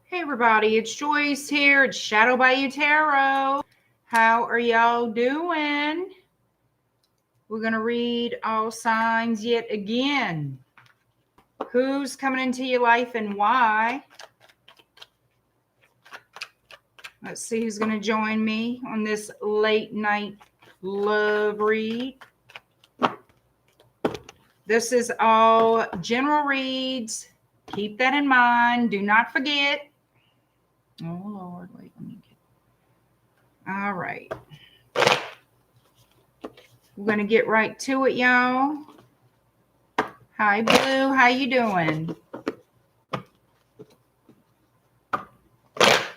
Hey everybody, it's Joyce here. It's Shadow by You Tarot. How are y'all doing? We're going to read all signs yet again. Who's coming into your life and why? Let's see who's going to join me on this late night love read. This is all general reads. Keep that in mind. Do not forget. Oh, Lord. Wait, let me get. All right. We're going to get right to it, y'all. Hi, Blue. How you doing?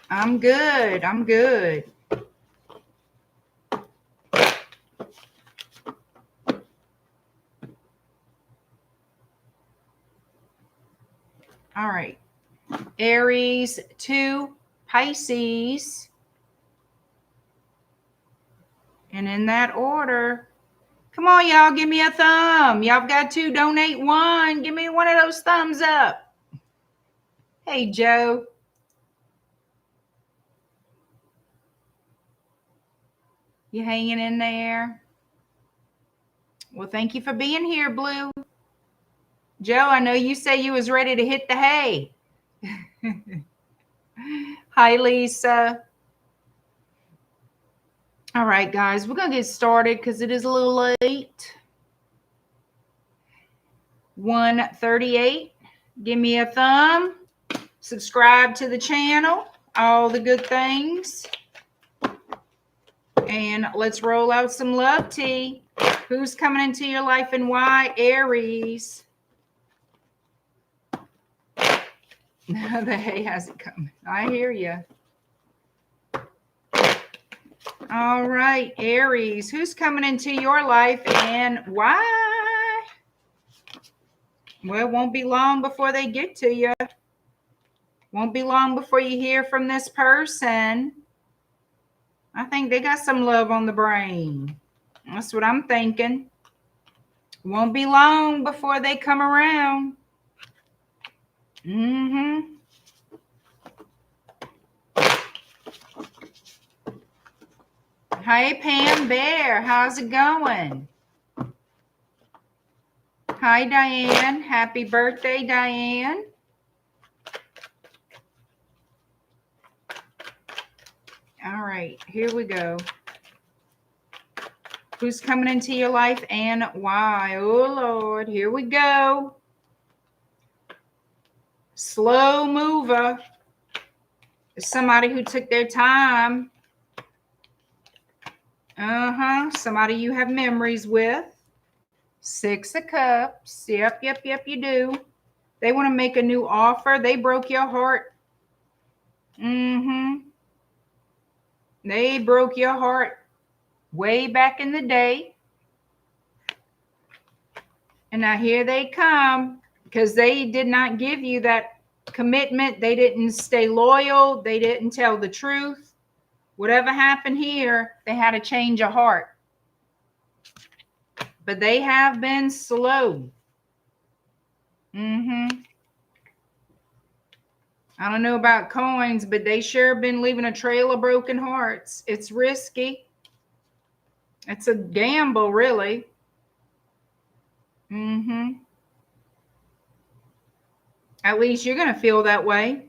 I'm good. I'm good. All right. Aries to Pisces. And in that order. Come on, y'all. Give me a thumb. Y'all got to donate one. Give me one of those thumbs up. Hey, Joe. You hanging in there? Well, thank you for being here, Blue. Joe, I know you say you was ready to hit the hay. Hi, Lisa. All right, guys, we're going to get started because it is a little late. 1:38. Give me a thumb. Subscribe to the channel. All the good things. And let's roll out some love tea. Who's coming into your life and why? Aries. The hay hasn't come. I hear you. All right, Aries. Who's coming into your life and why? Well, it won't be long before they get to you. Won't be long before you hear from this person. I think they got some love on the brain. That's what I'm thinking. Won't be long before they come around. Hi, Pam Bear. How's it going? Hi, Diane. Happy birthday, Diane. All right, here we go. Who's coming into your life and why? Oh, Lord, here we go. Slow mover. Somebody who took their time. Somebody you have memories with. 6 of Cups. Yep, you do. They want to make a new offer. They broke your heart. They broke your heart way back in the day. And now here they come because they did not give you that commitment. They didn't stay loyal. They didn't tell the truth. Whatever happened here, they had a change of heart. But they have been slow. I don't know about coins, but they sure have been leaving a trail of broken hearts. It's risky. It's a gamble, really. At least you're going to feel that way.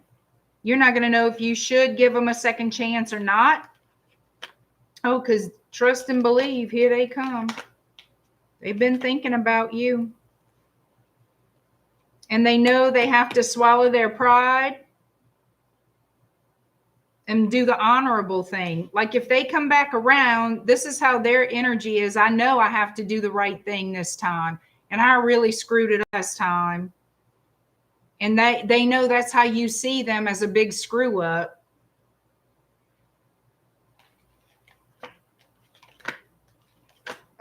You're not going to know if you should give them a second chance or not. Oh, because trust and believe, here they come. They've been thinking about you. And they know they have to swallow their pride and do the honorable thing. Like if they come back around, this is how their energy is. I know I have to do the right thing this time. And I really screwed it up this time. And they know that's how you see them, as a big screw up.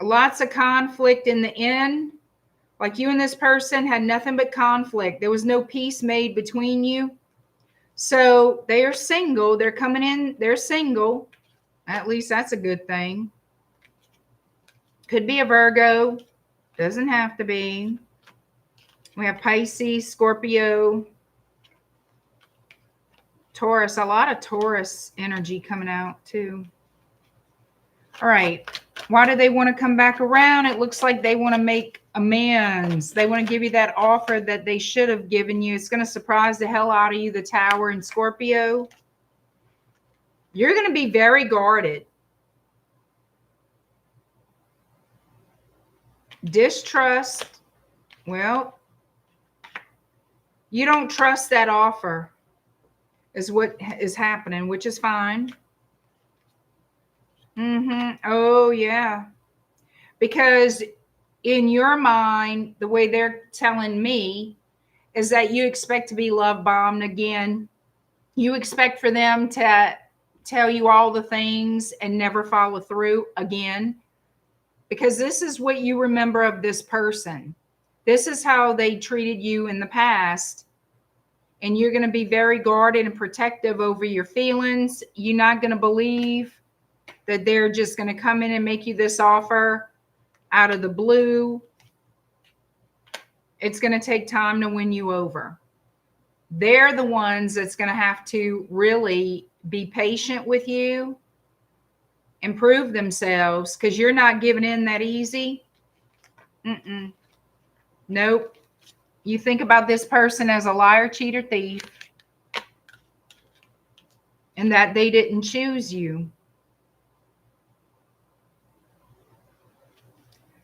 Lots of conflict in the end. Like you and this person had nothing but conflict. There was no peace made between you. So they are single. They're coming in. They're single. At least that's a good thing. Could be a Virgo. Doesn't have to be. We have Pisces, Scorpio, Taurus, a lot of Taurus energy coming out too. All right. Why do they want to come back around? It looks like they want to make amends. They want to give you that offer that they should have given you. It's going to surprise the hell out of you, the Tower in Scorpio. You're going to be very guarded. Distrust. Well, you don't trust that offer is what is happening, which is fine. Oh, yeah. Because in your mind, the way they're telling me is that you expect to be love bombed again. You expect for them to tell you all the things and never follow through again. Because this is what you remember of this person. This is how they treated you in the past. And you're going to be very guarded and protective over your feelings. You're not going to believe that they're just going to come in and make you this offer out of the blue. It's going to take time to win you over. They're the ones that's going to have to really be patient with you, improve themselves, because you're not giving in that easy. Nope. You think about this person as a liar, cheater, thief, and that they didn't choose you.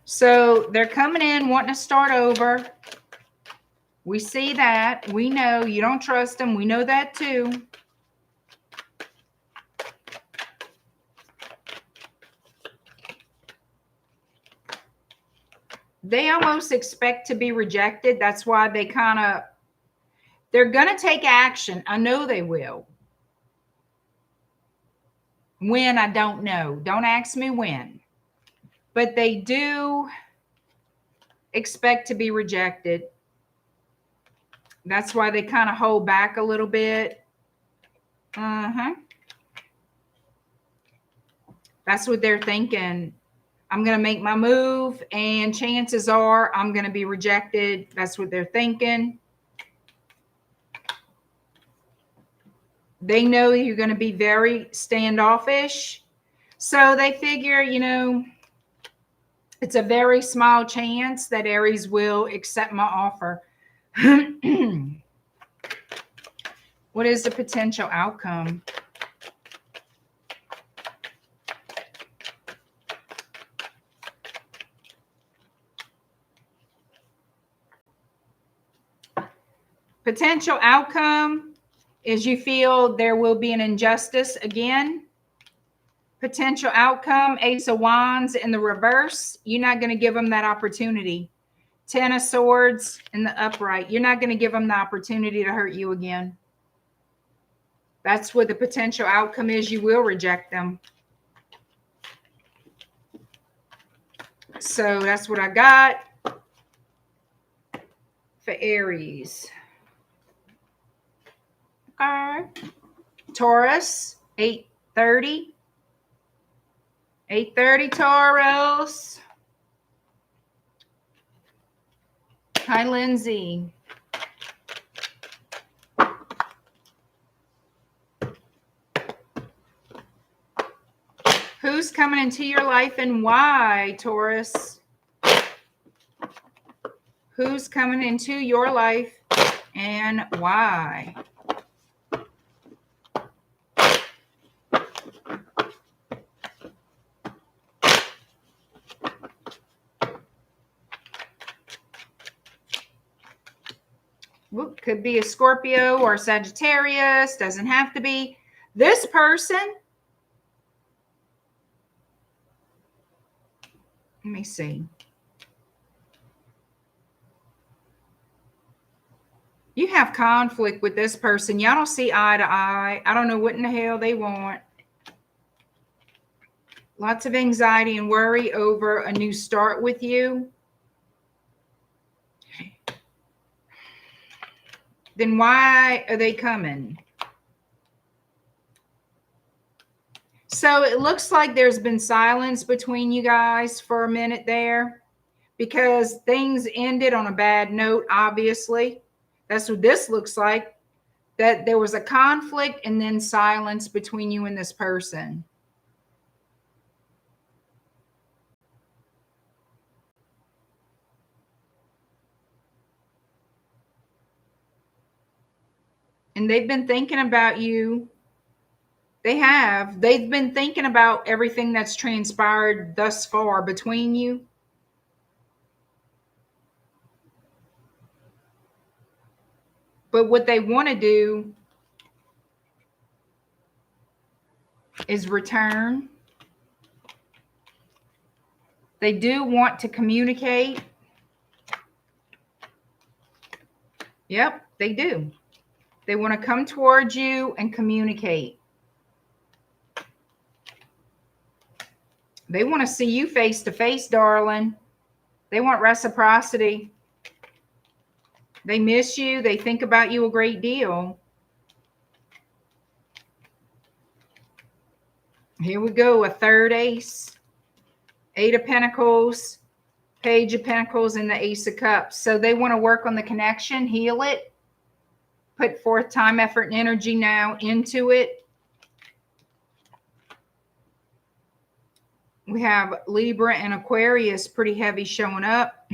So they're coming in wanting to start over. We see that. We know you don't trust them. We know that too. They almost expect to be rejected. That's why they they're going to take action. I know they will. When, I don't know. Don't ask me when. But they do expect to be rejected. That's why they kind of hold back a little bit. That's what they're thinking. I'm going to make my move, and chances are I'm going to be rejected. That's what they're thinking. They know you're going to be very standoffish. So they figure, you know, it's a very small chance that Aries will accept my offer. What is the potential outcome? Potential outcome is you feel there will be an injustice again. Potential outcome, Ace of Wands in the reverse. You're not going to give them that opportunity. Ten of Swords in the upright. You're not going to give them the opportunity to hurt you again. That's what the potential outcome is. You will reject them. So that's what I got for Aries. Okay. Taurus, 8:30. 8:30, Taurus. Hi, Lindsay. Who's coming into your life and why, Taurus? Who's coming into your life and why? Whoop, could be a Scorpio or a Sagittarius. Doesn't have to be. This person, let me see. You have conflict with this person. Y'all don't see eye to eye. I don't know what in the hell they want. Lots of anxiety and worry over a new start with you. Then why are they coming? So it looks like there's been silence between you guys for a minute there because things ended on a bad note, obviously. That's what this looks like. that there was a conflict and then silence between you and this person. And they've been thinking about you. They've been thinking about everything that's transpired thus far between you. But what they want to do is return. They do want to communicate. Yep, they do. They want to come towards you and communicate. They want to see you face to face, darling. They want reciprocity. They miss you. They think about you a great deal. Here we go. A third ace. 8 of Pentacles. Page of Pentacles and the Ace of Cups. So they want to work on the connection, heal it. Put forth time, effort, and energy now into it. We have Libra and Aquarius pretty heavy showing up.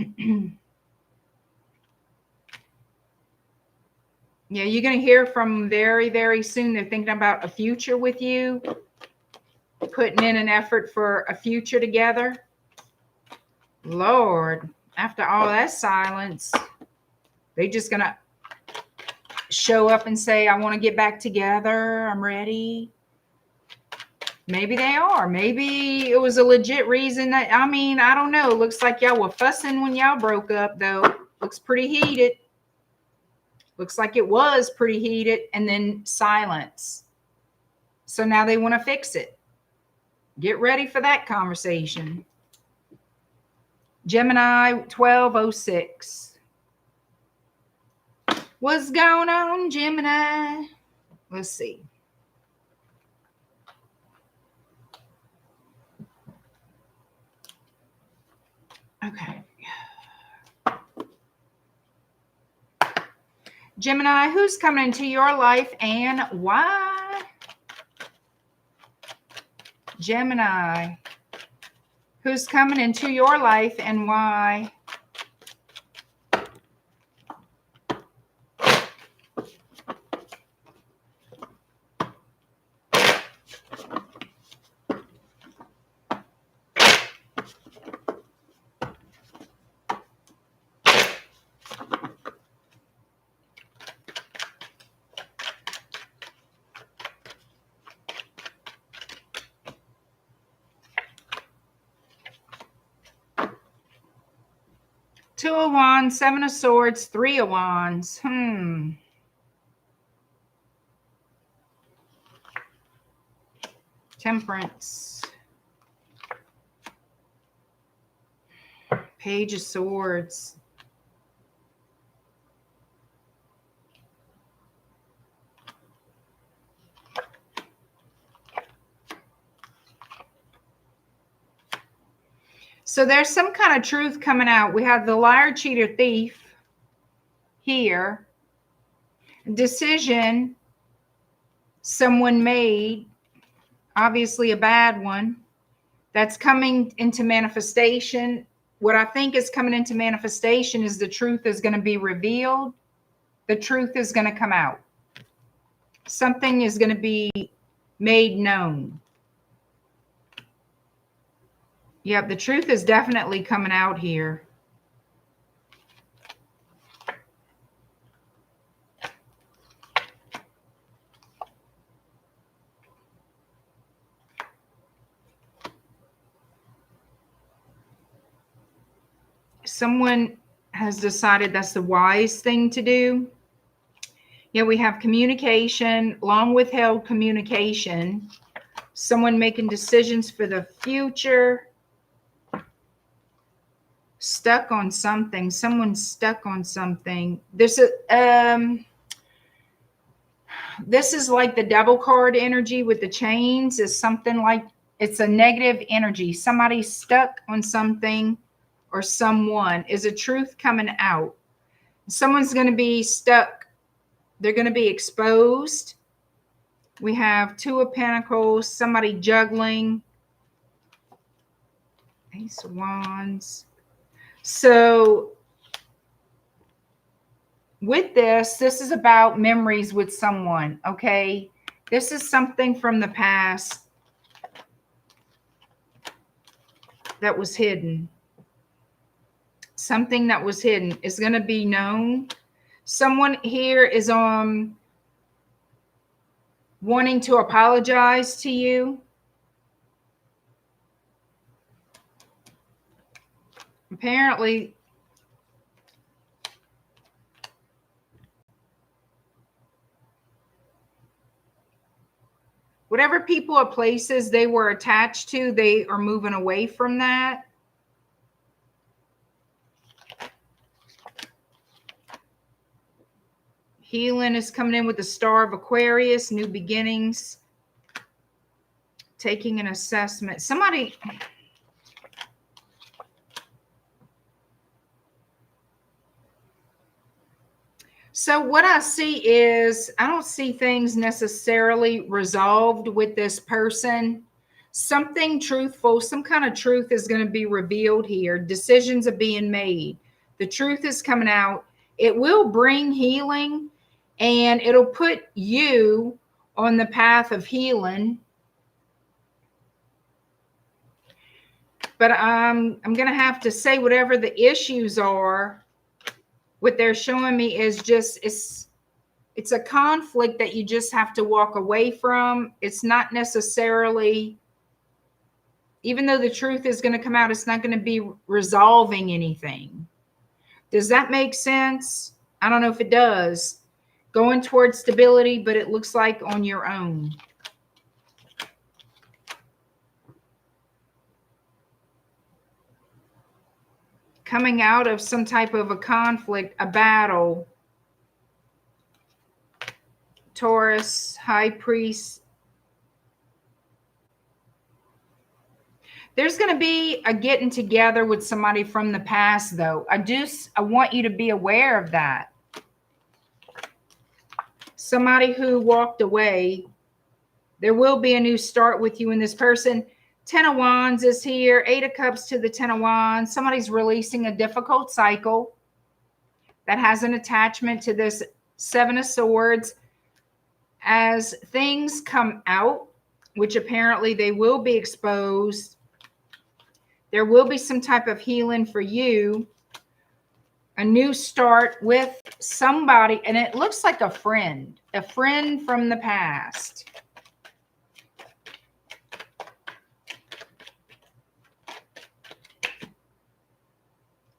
Yeah, you're going to hear from them very, very soon. They're thinking about a future with you. Putting in an effort for a future together. Lord, after all that silence, they're just going to show up and say, I want to get back together. I'm ready. Maybe they are. Maybe it was a legit reason that, I mean, I don't know. Looks like y'all were fussing when y'all broke up, though. Looks pretty heated. Looks like it was pretty heated, and then silence. So now they want to fix it. Get ready for that conversation. Gemini 1206. What's going on, Gemini? Let's see. Okay. Gemini, who's coming into your life and why? Gemini, who's coming into your life and why? Two of Wands, Seven of Swords, Three of Wands. Temperance. Page of Swords. So there's some kind of truth coming out. We have the liar, cheater, thief here. Decision someone made, obviously a bad one, that's coming into manifestation. What I think is coming into manifestation is the truth is going to be revealed. The truth is going to come out. Something is going to be made known. Yep, the truth is definitely coming out here. Someone has decided that's the wise thing to do. Yeah, we have communication, long withheld communication. Someone making decisions for the future. Stuck on something. Someone's stuck on something. This is like the Devil card energy with the chains. Is something like it's a negative energy. Somebody's stuck on something or someone. Is a truth coming out. Someone's going to be stuck They're going to be exposed. We have Two of Pentacles, somebody juggling. Ace of Wands. So with this is about memories with someone, okay? This is something from the past that was hidden. Something that was hidden is going to be known. Someone here is wanting to apologize to you. Apparently, whatever people or places they were attached to, they are moving away from that. Healing is coming in with the Star of Aquarius, new beginnings, taking an assessment. Somebody, so what I see is, I don't see things necessarily resolved with this person. Something truthful, some kind of truth is going to be revealed here. Decisions are being made. The truth is coming out. It will bring healing, and it'll put you on the path of healing. But I'm going to have to say whatever the issues are, what they're showing me is just, it's a conflict that you just have to walk away from. It's not necessarily, even though the truth is going to come out, it's not going to be resolving anything. Does that make sense? I don't know if it does. Going towards stability, but it looks like on your own. Coming out of some type of a conflict, a battle. Taurus, High Priest. There's going to be a getting together with somebody from the past, though. I want you to be aware of that. Somebody who walked away. There will be a new start with you and this person. Ten of Wands is here. Eight of Cups to the Ten of Wands. Somebody's releasing a difficult cycle that has an attachment to this Seven of Swords. As things come out, which apparently they will be exposed, there will be some type of healing for you. A new start with somebody, and it looks like a friend from the past.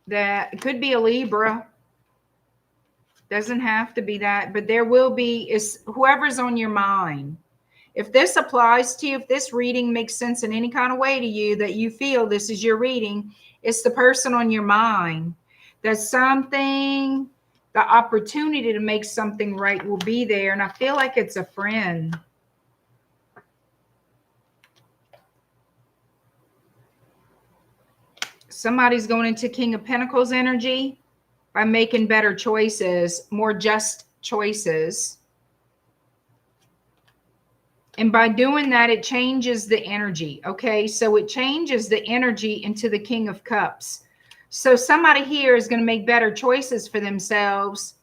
That could be a Libra. Doesn't have to be that, but there will be, is whoever's on your mind. If this applies to you, if this reading makes sense in any kind of way to you, that you feel this is your reading, it's the person on your mind. That something, the opportunity to make something right will be there. And I feel like it's a friend. Somebody's going into King of Pentacles energy by making better choices, more just choices. And by doing that, it changes the energy. Okay, so it changes the energy into the King of Cups. So somebody here is going to make better choices for themselves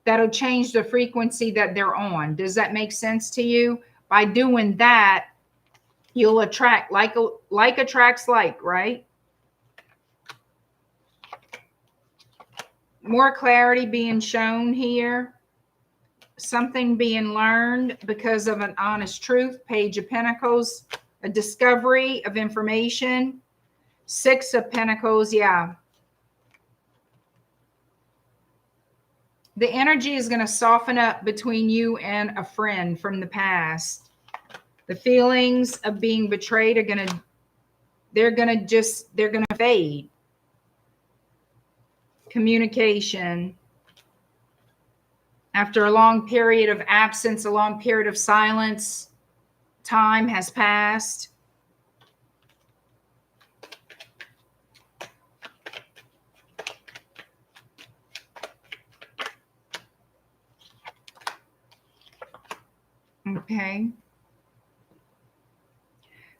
that'll change the frequency that they're on. Does that make sense to you? By doing that, you'll attract, like attracts like, right? More clarity being shown here. Something being learned because of an honest truth. Page of Pentacles, a discovery of information. Six of Pentacles, yeah. The energy is going to soften up between you and a friend from the past. The feelings of being betrayed are going to fade. Communication. After a long period of absence, a long period of silence, time has passed. Okay.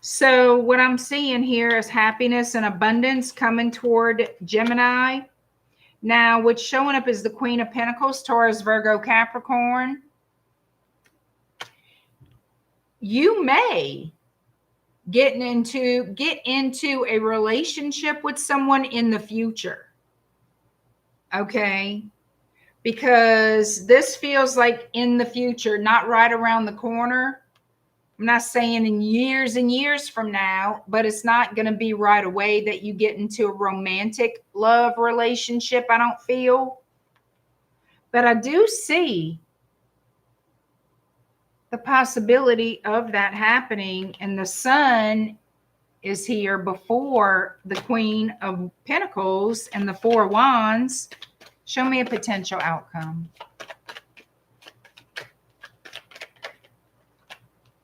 So what I'm seeing here is happiness and abundance coming toward Gemini. Now, what's showing up is the Queen of Pentacles, Taurus, Virgo, Capricorn. You may get into a relationship with someone in the future. Okay? Because this feels like in the future, not right around the corner. I'm not saying in years and years from now, but it's not going to be right away that you get into a romantic love relationship, I don't feel. But I do see the possibility of that happening, and the Sun is here before the Queen of Pentacles and the Four of Wands. Show me a potential outcome.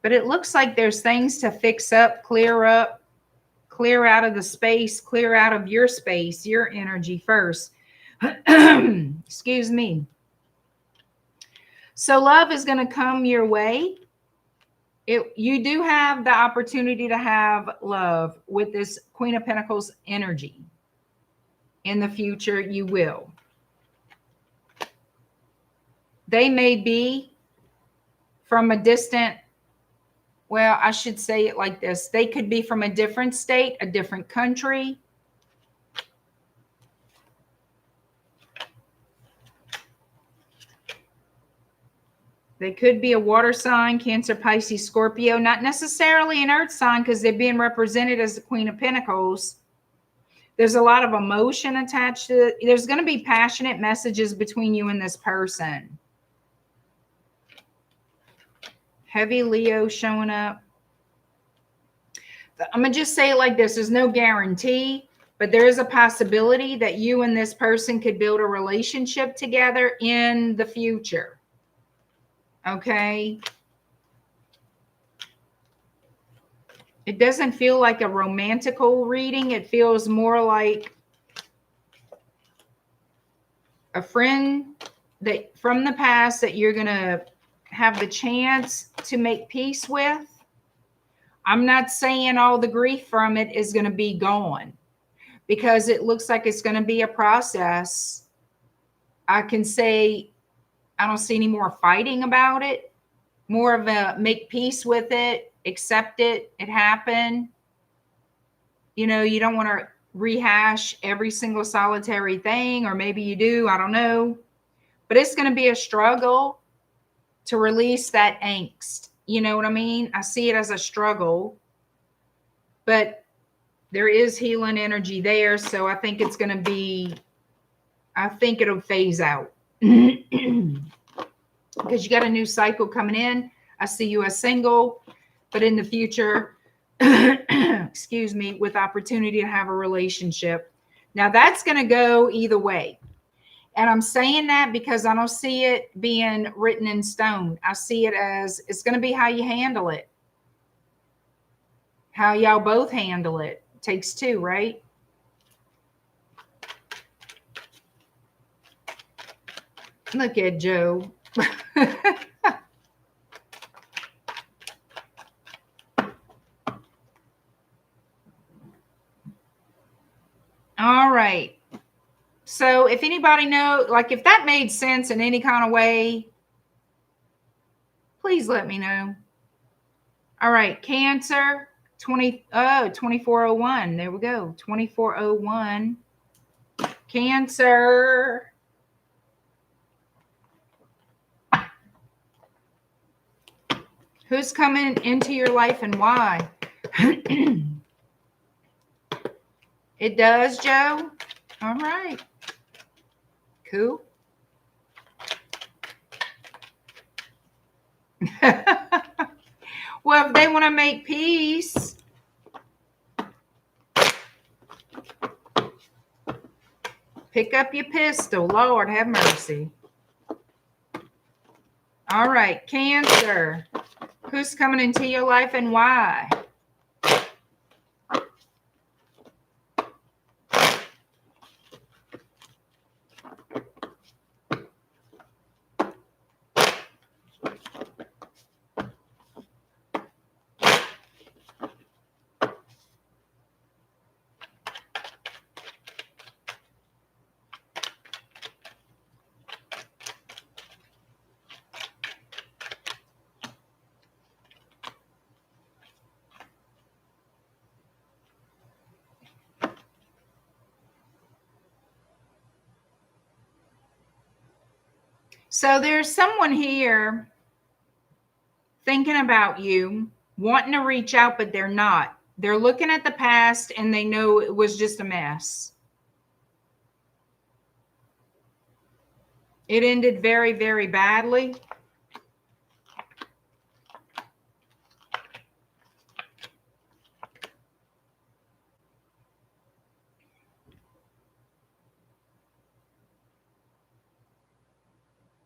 But it looks like there's things to fix up, clear out of the space, clear out of your space, your energy first. Excuse me. So love is going to come your way. You do have the opportunity to have love with this Queen of Pentacles energy. In the future, you will. They may be from a distant, well, I should say it like this. They could be from a different state, a different country. They could be a water sign, Cancer, Pisces, Scorpio, not necessarily an earth sign because they're being represented as the Queen of Pentacles. There's a lot of emotion attached to it. There's going to be passionate messages between you and this person. Heavy Leo showing up. I'm going to just say it like this. There's no guarantee, but there is a possibility that you and this person could build a relationship together in the future. Okay. It doesn't feel like a romantical reading. It feels more like a friend that from the past that you're going to have the chance to make peace with. I'm not saying all the grief from it is going to be gone because it looks like it's going to be a process. I can say I don't see any more fighting about it. More of a make peace with it, accept it, it happened. You know, you don't want to rehash every single solitary thing, or maybe you do, I don't know. But it's going to be a struggle to release that angst. You know what I mean? I see it as a struggle, but there is healing energy there. So I think it's going to be, I think it'll phase out. Because you got a new cycle coming in. I see you as single, but in the future, excuse me, with opportunity to have a relationship. Now that's going to go either way. And I'm saying that because I don't see it being written in stone. I see it as it's going to be how you handle it. How y'all both handle it. Takes two, right? Look at Joe. All right. So if anybody knows, like if that made sense in any kind of way, please let me know. All right. Cancer, 2401. There we go. 2401. Cancer. Who's coming into your life and why? It does, Joe. All right. Cool. Well, if they want to make peace, pick up your pistol. Lord, have mercy. All right, Cancer. Who's coming into your life and why? So there's someone here thinking about you, wanting to reach out, but they're not. They're looking at the past and they know it was just a mess. It ended very, very badly.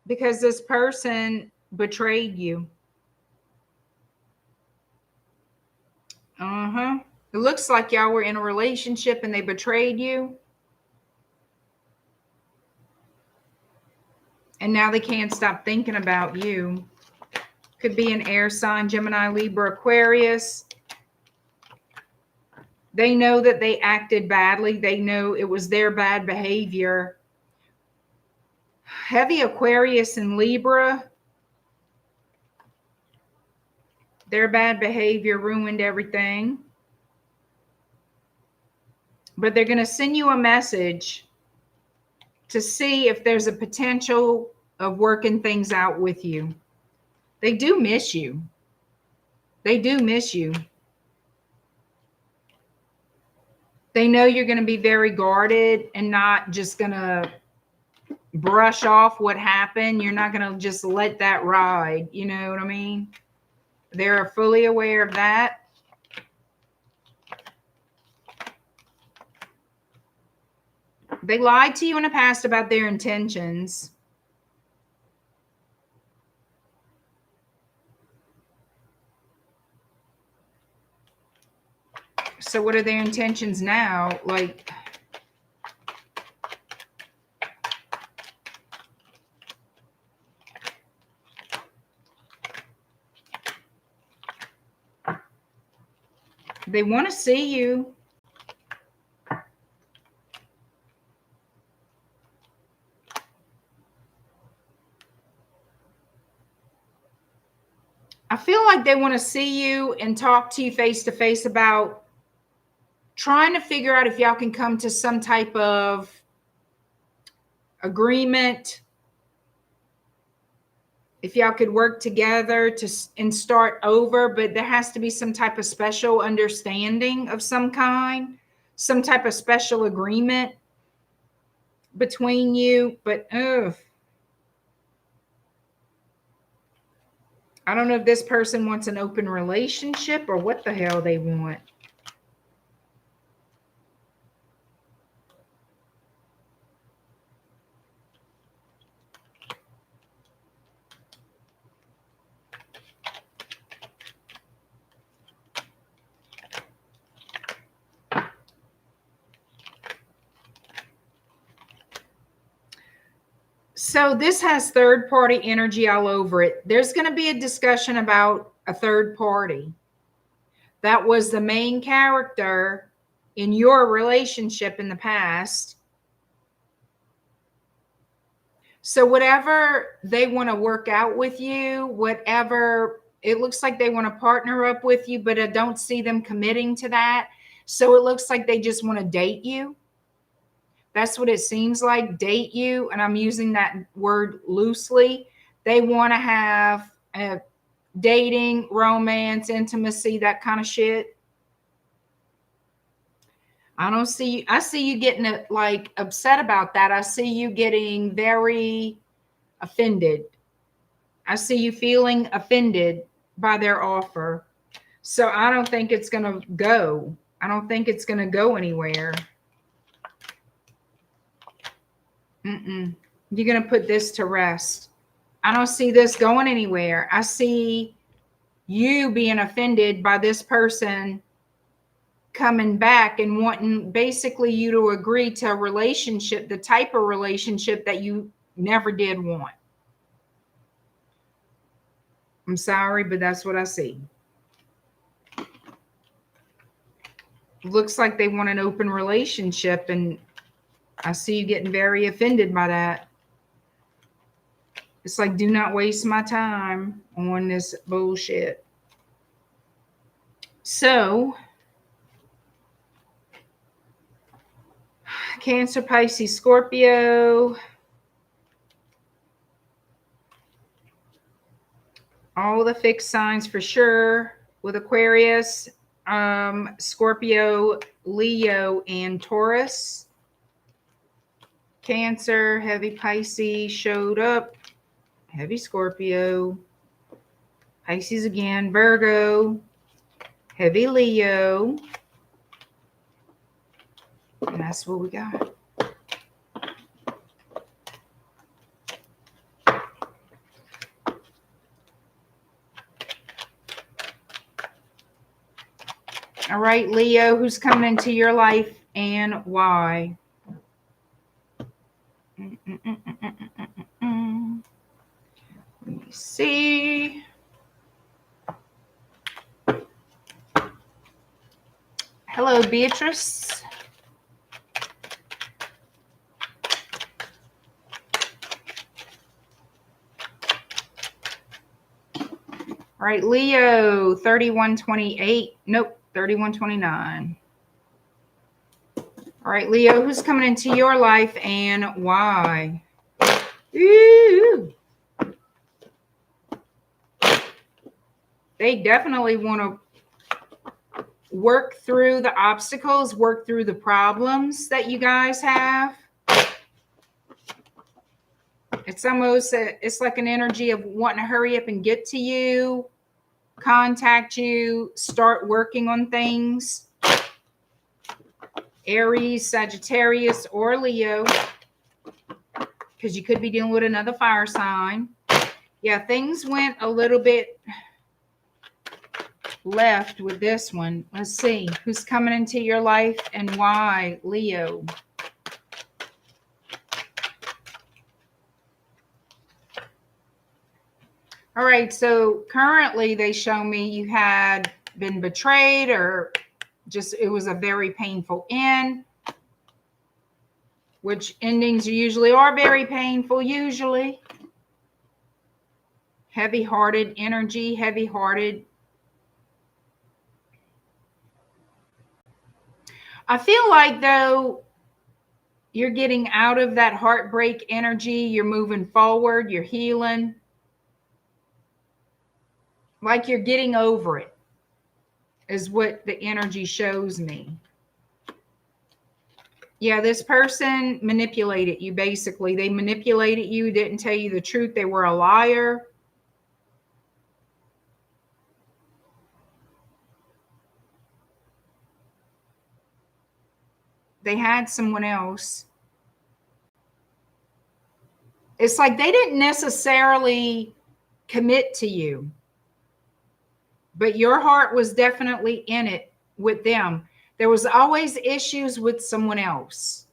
Because this person betrayed you. It looks like y'all were in a relationship and they betrayed you. And now they can't stop thinking about you. Could be an air sign, Gemini, Libra, Aquarius. They know that they acted badly. They know it was their bad behavior. Heavy Aquarius and Libra. Their bad behavior ruined everything. But they're going to send you a message to see if there's a potential of working things out with you. They do miss you. They do miss you. They know you're going to be very guarded and not just going to brush off what happened. You're not going to just let that ride. You know what I mean? They're fully aware of that. They lied to you in the past about their intentions. So what are their intentions now? Like, they want to see you. I feel like they want to see you and talk to you face to face about trying to figure out if y'all can come to some type of agreement, if y'all could work together and start over, but there has to be some type of special understanding of some kind, some type of special agreement between you. But I don't know if this person wants an open relationship or what the hell they want. So this has third party energy all over it. There's going to be a discussion about a third party. That was the main character in your relationship in the past. So whatever they want to work out with you, whatever, it looks like they want to partner up with you, but I don't see them committing to that. So it looks like they just want to date you. That's what it seems like, date you. And I'm using that word loosely. They want to have dating, romance, intimacy, that kind of shit. I see you getting like upset about that. I see you getting very offended. I see you feeling offended by their offer. So I don't think it's going to go. I don't think it's going to go anywhere. You're going to put this to rest. I don't see this going anywhere. I see you being offended by this person coming back and wanting basically you to agree to a relationship, the type of relationship that you never did want. I'm sorry, but that's what I see. Looks like they want an open relationship, and I see you getting very offended by that. It's like, do not waste my time on this bullshit. So, Cancer, Pisces, Scorpio. All the fixed signs for sure with Aquarius, Scorpio, Leo, and Taurus. Cancer, heavy Pisces showed up. Heavy Scorpio. Pisces again. Virgo. Heavy Leo. And that's what we got. All right, Leo, who's coming into your life and why? Let me see. Hello, Beatrice. All right, Leo, 3128. Nope, 3129. All right, Leo, who's coming into your life and why? Ooh. They definitely want to work through the obstacles, work through the problems that you guys have. It's almost, it's like an energy of wanting to hurry up and get to you, contact you, start working on things. Aries, Sagittarius, or Leo, because you could be dealing with another fire sign. Yeah, things went a little bit left with this one. Let's see who's coming into your life and why, Leo. All right, so currently they show me you had been betrayed, or just it was a very painful end, which endings usually are very painful, usually. Heavy-hearted energy, heavy-hearted. I feel like, though, you're getting out of that heartbreak energy. You're moving forward. You're healing. Like you're getting over it is what the energy shows me. Yeah, this person manipulated you, basically. They manipulated you, didn't tell you the truth. They were a liar. They had someone else. It's like they didn't necessarily commit to you, but your heart was definitely in it with them. There was always issues with someone else.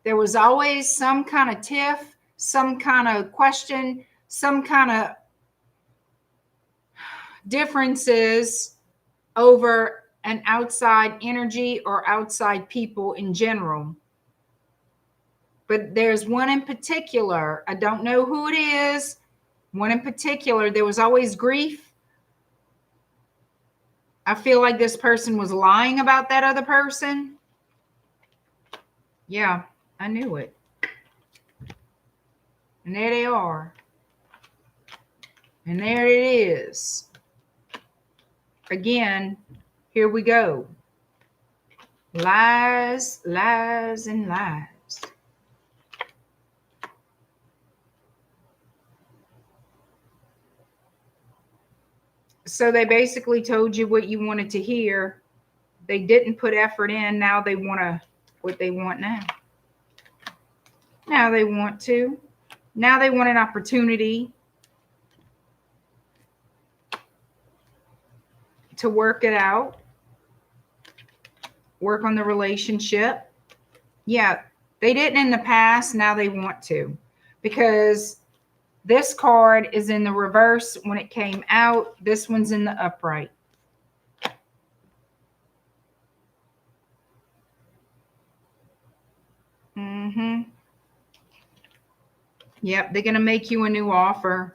There was always some kind of tiff, some kind of question, some kind of differences over an outside energy or outside people in general. But there's one in particular, I don't know who it is, one in particular, there was always grief. I feel like this person was lying about that other person. Yeah, I knew it. And there they are. And there it is. Again, here we go. Lies, lies, and lies. So they basically told you what you wanted to hear. They didn't put effort in. Now they want what they want now. Now they want to. Now they want an opportunity to work it out. Work on the relationship. Yeah, they didn't in the past. Now they want to. Because this card is in the reverse when it came out. This one's in the upright. Yep, they're going to make you a new offer.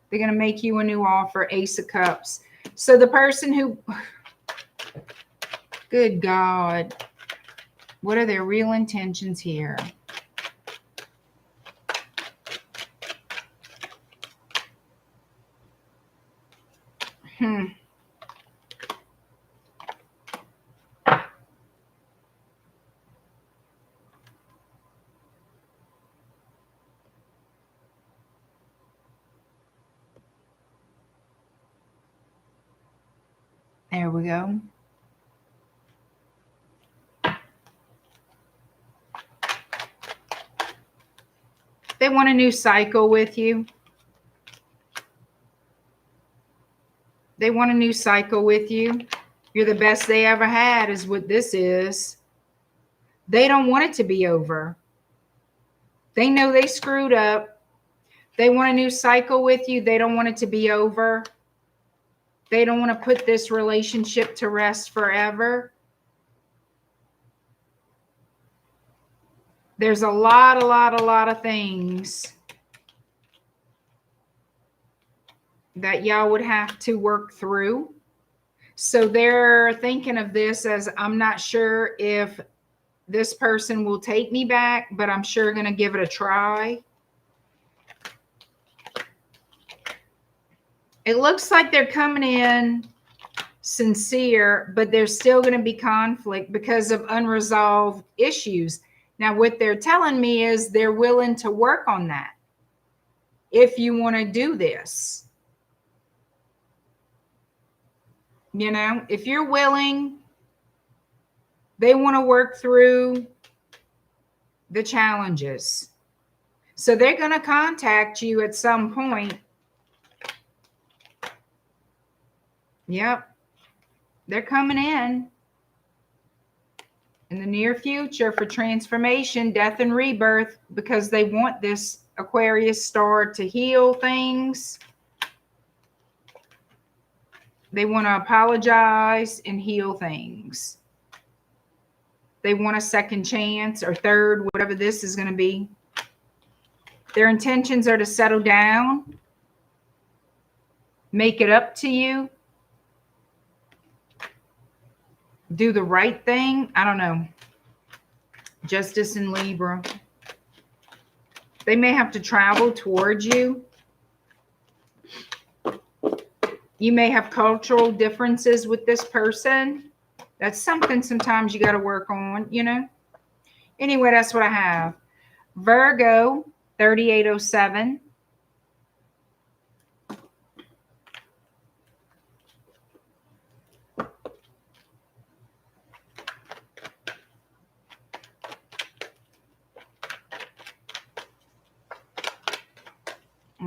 They're going to make you a new offer. Ace of Cups. So the person who... Good God. What are their real intentions here? There we go. They want a new cycle with you. They want a new cycle with you. You're the best they ever had is what this is. They don't want it to be over. They know they screwed up. They want a new cycle with you. They don't want it to be over. They don't want to put this relationship to rest forever. There's a lot of things that y'all would have to work through. So they're thinking of this as, I'm not sure if this person will take me back, but I'm sure going to give it a try. It looks like they're coming in sincere, but there's still going to be conflict because of unresolved issues. Now, what they're telling me is they're willing to work on that if you want to do this. You know, if you're willing, they want to work through the challenges. So they're going to contact you at some point. Yep. They're coming in the near future for transformation, death, and rebirth, because they want this Aquarius star to heal things. They want to apologize and heal things. They want a second chance or third, whatever this is going to be. Their intentions are to settle down, make it up to you, do the right thing. I don't know. Justice in Libra. They may have to travel towards you. You may have cultural differences with this person. That's something sometimes you got to work on, you know. Anyway, that's what I have. Virgo, 3807.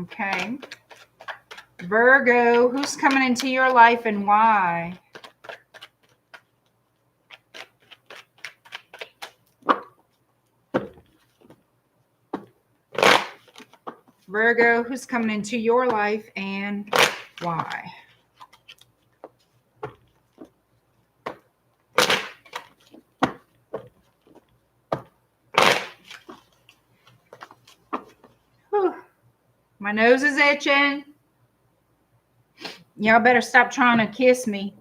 Okay. Virgo, who's coming into your life and why? Virgo, who's coming into your life and why? Whew. My nose is itching. Y'all better stop trying to kiss me.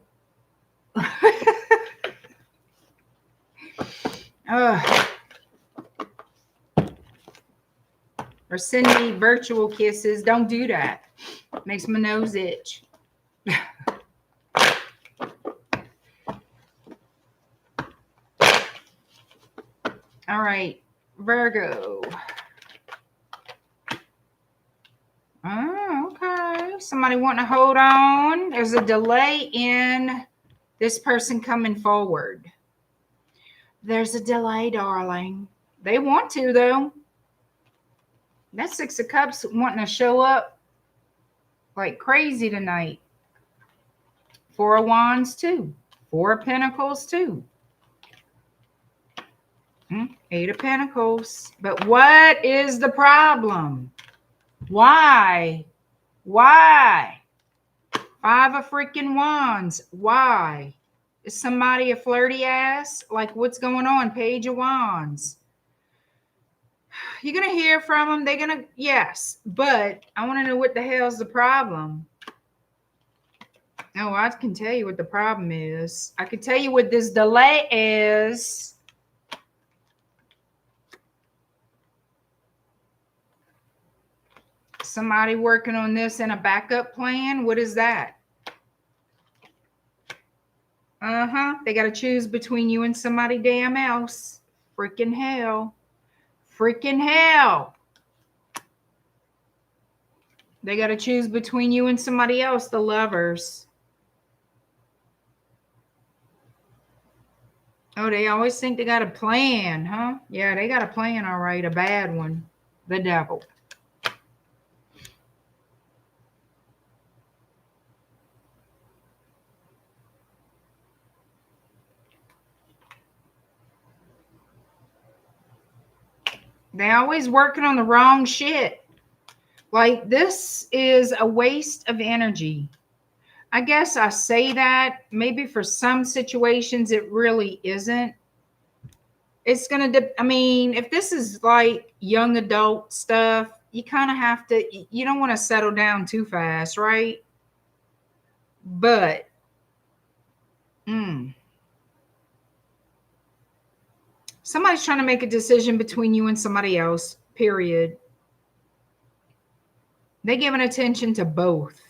Or send me virtual kisses. Don't do that. Makes my nose itch. All right, Virgo. Oh, okay. Somebody wanting to hold on. There's a delay in this person coming forward. There's a delay, darling. They want to, though. That Six of Cups wanting to show up like crazy tonight. Four of Wands, too. Four of Pentacles, too. Eight of Pentacles. But what is the problem? Why? Why? Five of freaking Wands. Why? Is somebody a flirty ass? Like, what's going on? Page of Wands. You're going to hear from them. They're going to, yes. But I want to know what the hell's the problem. Oh, I can tell you what the problem is. I can tell you what this delay is. Somebody working on this in a backup plan. What is that? They got to choose between you and somebody damn else. Freaking hell. Freaking hell. They got to choose between you and somebody else, the Lovers. Oh, they always think they got a plan, huh? Yeah, they got a plan, all right. A bad one. The devil. They always working on the wrong shit. Like, this is a waste of energy. I guess I say that maybe for some situations it really isn't. It's going to, I mean, if this is like young adult stuff, you kind of have to, you don't want to settle down too fast, right? But, somebody's trying to make a decision between you and somebody else, period. They're giving attention to both.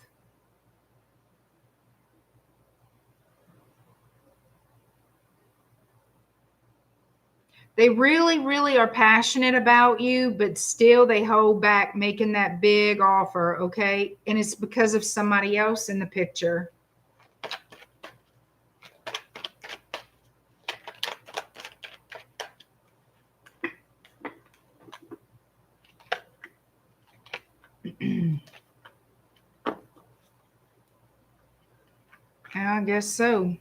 They really, really are passionate about you, but still they hold back making that big offer, okay? And it's because of somebody else in the picture. I guess so.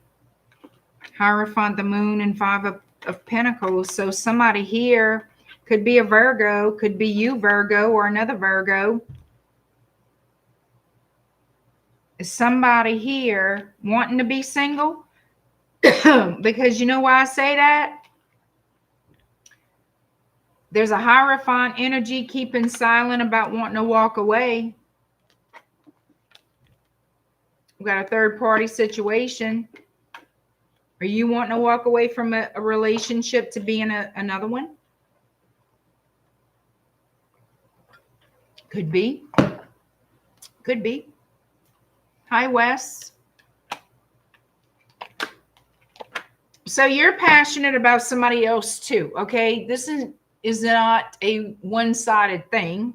Hierophant, the moon, and five of Pentacles. So somebody here could be a Virgo, could be you, Virgo, or another Virgo. Is somebody here wanting to be single? Because you know why I say that? There's a Hierophant energy keeping silent about wanting to walk away. We got a third party situation. Are you wanting to walk away from a relationship to be in another one? Could be. Could be. Hi, Wes. So you're passionate about somebody else too, okay? This is not a one-sided thing.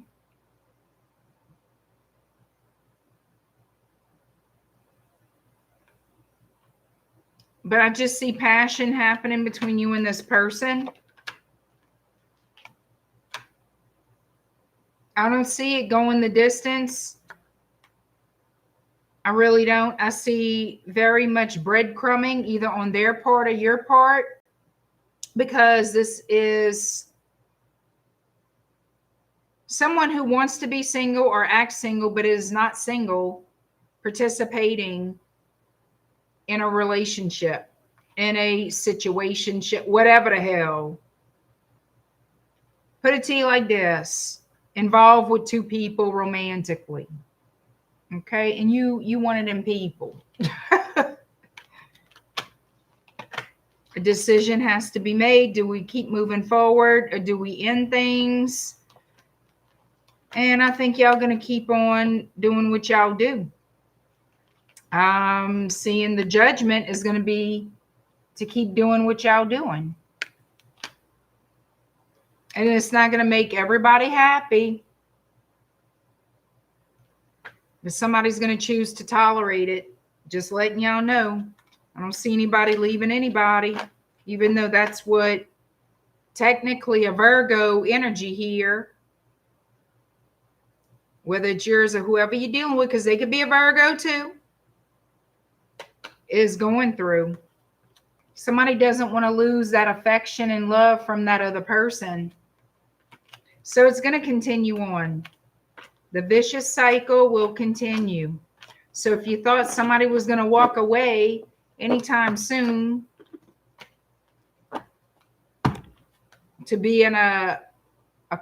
But I just see passion happening between you and this person. I don't see it going the distance. I really don't. I see very much breadcrumbing either on their part or your part, because this is someone who wants to be single or act single but is not single, participating in a relationship, in a situationship, whatever the hell. Put it to you like this: involved with two people romantically. Okay, and you one of them people. A decision has to be made. Do we keep moving forward or do we end things? And I think y'all gonna keep on doing what y'all do. Seeing the judgment is gonna be to keep doing what y'all doing. And it's not gonna make everybody happy, but somebody's gonna choose to tolerate it. Just letting y'all know. I don't see anybody leaving anybody, even though that's what technically a Virgo energy here, whether it's yours or whoever you're dealing with, because they could be a Virgo too, is going through. Somebody doesn't want to lose that affection and love from that other person. So it's going to continue on. The vicious cycle will continue. So if you thought somebody was going to walk away anytime soon to be in a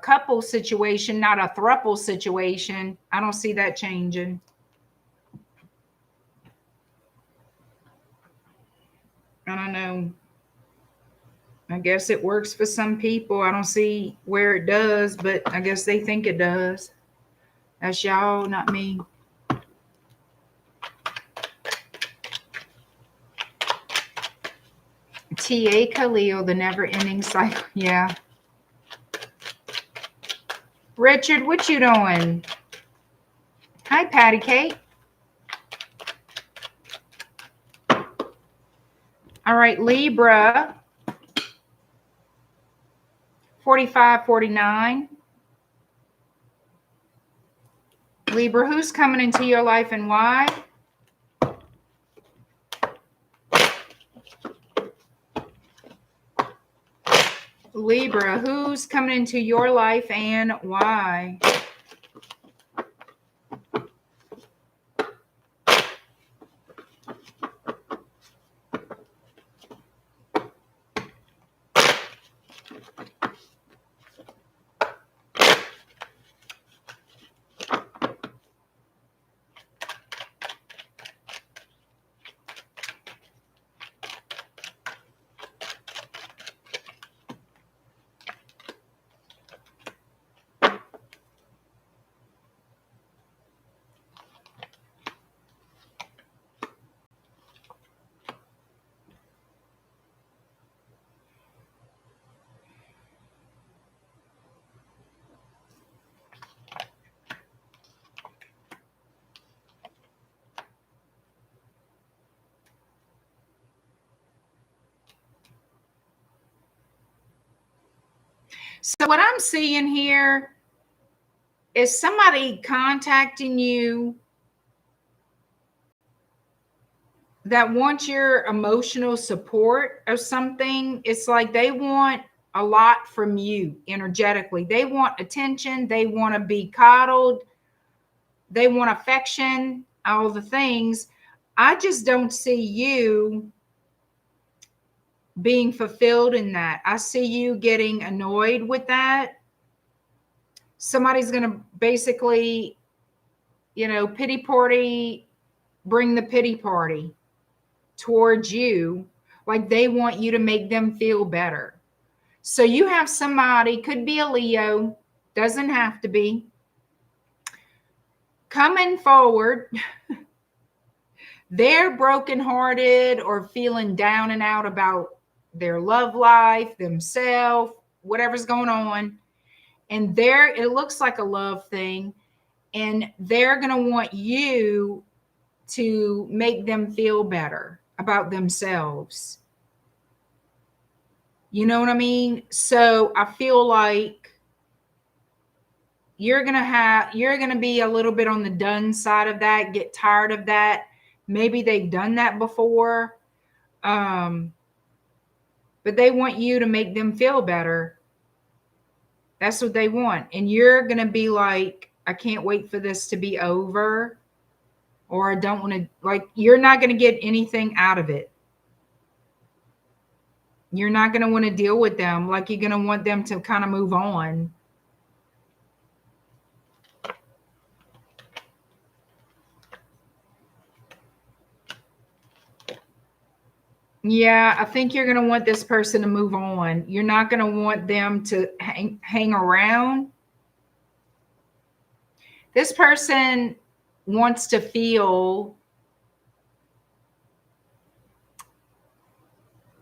couple situation, not a throuple situation, I don't see that changing. I don't know. I guess it works for some people. I don't see where it does, but I guess they think it does. That's y'all, not me. T.A. Khalil, the never-ending cycle. Yeah. Richard, what you doing? Hi, Patty Kate. All right, Libra. 4549. Libra, who's coming into your life and why? Libra, who's coming into your life and why? So what I'm seeing here is somebody contacting you that wants your emotional support or something. It's like they want a lot from you energetically. They want attention. They want to be coddled. They want affection, all the things. I just don't see you being fulfilled in that. I see you getting annoyed with that. Somebody's going to basically, pity party, bring the pity party towards you. Like they want you to make them feel better. So you have somebody, could be a Leo, doesn't have to be, coming forward. They're brokenhearted or feeling down and out about their love life, themselves, whatever's going on. And it looks like a love thing. And they're going to want you to make them feel better about themselves. You know what I mean? So I feel like you're going to be a little bit on the done side of that, get tired of that. Maybe they've done that before. But they want you to make them feel better. That's what they want. And you're going to be like, I can't wait for this to be over. Or I don't want to, like, you're not going to get anything out of it. You're not going to want to deal with them. Like you're going to want them to kind of move on. Yeah, I think you're going to want this person to move on. You're not going to want them to hang around. This person wants to feel.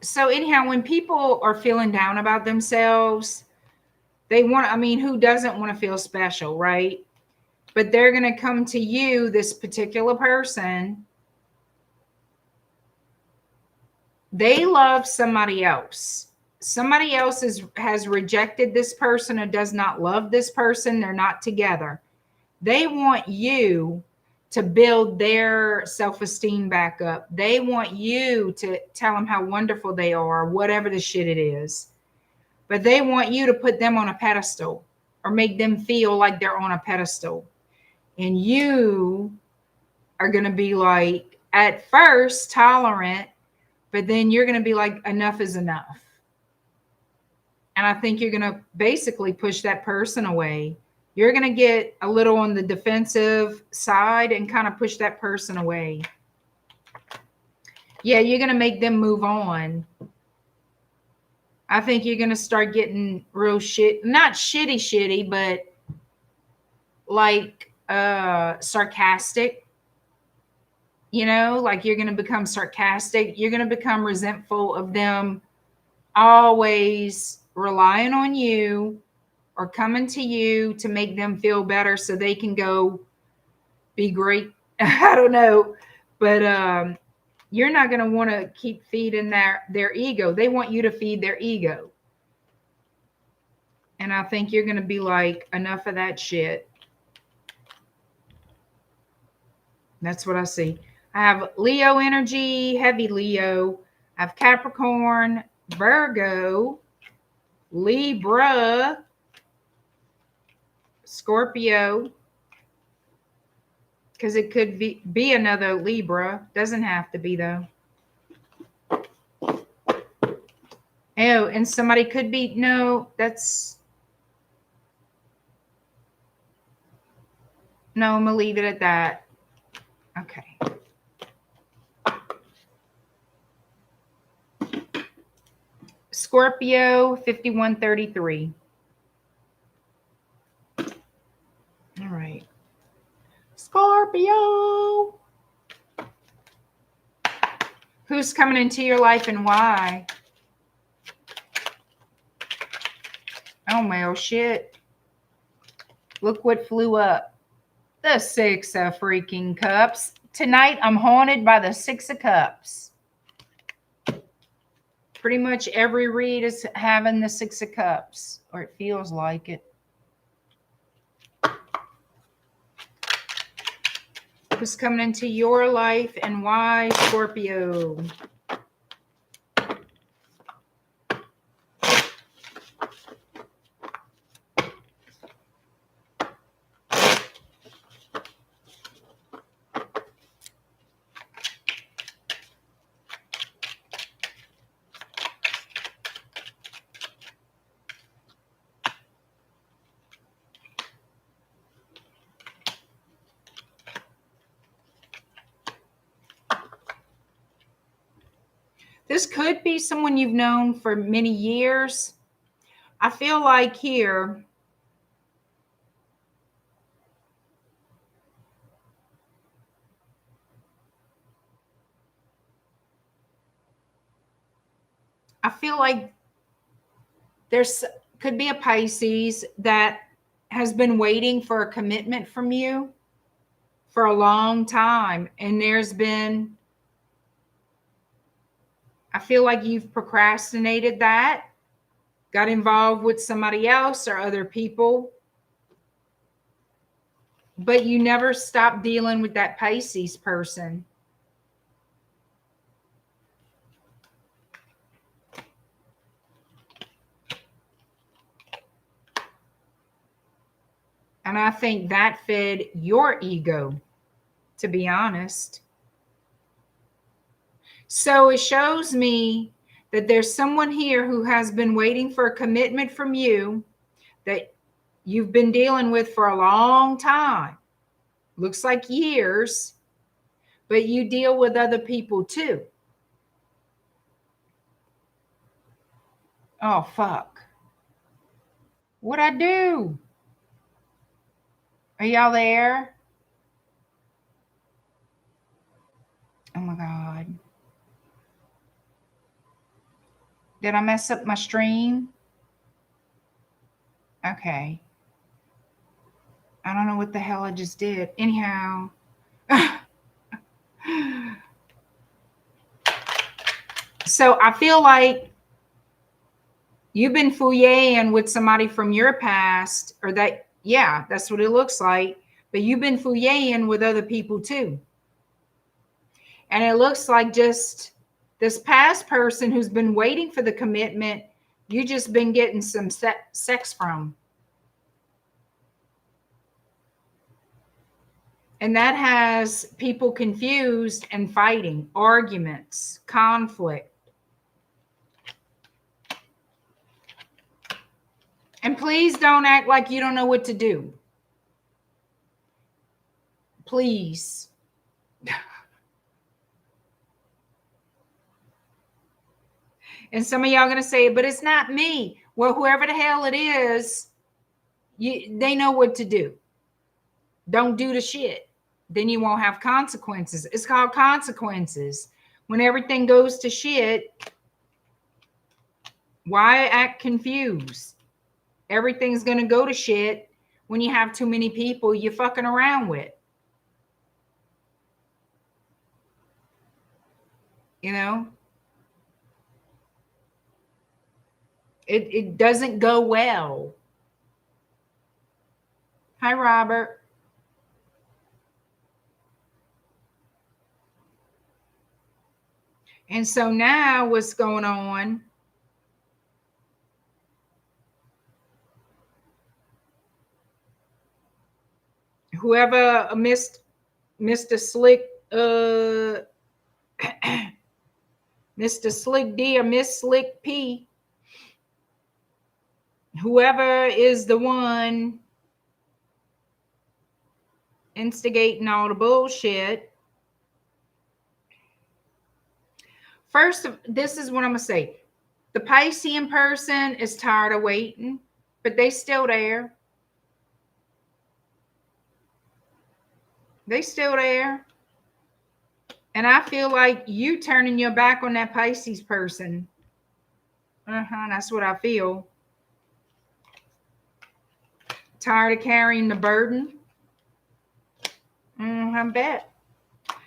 So anyhow, when people are feeling down about themselves, they want, who doesn't want to feel special, right? But they're going to come to you, this particular person. They love somebody else. Somebody else has rejected this person or does not love this person. They're not together. They want you to build their self-esteem back up. They want you to tell them how wonderful they are, whatever the shit it is. But they want you to put them on a pedestal or make them feel like they're on a pedestal. And you are going to be like, at first, tolerant, but then you're going to be like, enough is enough. And I think you're going to basically push that person away. You're going to get a little on the defensive side and kind of push that person away. Yeah, you're going to make them move on. I think you're going to start getting real shit, not shitty, but like sarcastic. Like you're going to become sarcastic. You're going to become resentful of them always relying on you or coming to you to make them feel better so they can go be great. I don't know. But you're not going to want to keep feeding their ego. They want you to feed their ego. And I think you're going to be like, enough of that shit. That's what I see. I have Leo energy, heavy Leo. I have Capricorn, Virgo, Libra, Scorpio, because it could be another Libra. Doesn't have to be, though. Oh, and somebody could be, no, that's, no, I'm going to leave it at that. Okay. Scorpio 5133. All right. Scorpio. Who's coming into your life and why? Oh, well, shit. Look what flew up. The 6 of freaking cups. Tonight, I'm haunted by the 6 of cups. Pretty much every read is having the 6 of cups, or it feels like it. Who's coming into your life and why, Scorpio? This could be someone you've known for many years. I feel like here, I feel like there's could be a Pisces that has been waiting for a commitment from you for a long time. And there's been, I feel like you've procrastinated that, got involved with somebody else or other people, but you never stopped dealing with that Pisces person. And I think that fed your ego, to be honest. So it shows me that there's someone here who has been waiting for a commitment from you that you've been dealing with for a long time. Looks like years, but you deal with other people too. Oh, fuck. What'd I do? Are y'all there? Oh my God. Did I mess up my stream? Okay. I don't know what the hell I just did. Anyhow. So I feel like you've been fooying with somebody from your past, or that, yeah, that's what it looks like. But you've been fooying with other people too. And it looks like just this past person who's been waiting for the commitment, you just been getting some sex from. And that has people confused and fighting, arguments, conflict. And please don't act like you don't know what to do. Please. And some of y'all are going to say, but it's not me. Well, whoever the hell it is, they know what to do. Don't do the shit. Then you won't have consequences. It's called consequences. When everything goes to shit, Why act confused? Everything's going to go to shit when you have too many people you're fucking around with. You know? It doesn't go well. Hi, Robert. And so now what's going on? Whoever Mr. Slick, Mr. Slick D or Miss Slick P, whoever is the one instigating all the bullshit. First, this is what I'm going to say. The Piscean person is tired of waiting, but they still there. They still there. And I feel like you turning your back on that Pisces person. That's what I feel. Tired of carrying the burden. I bet.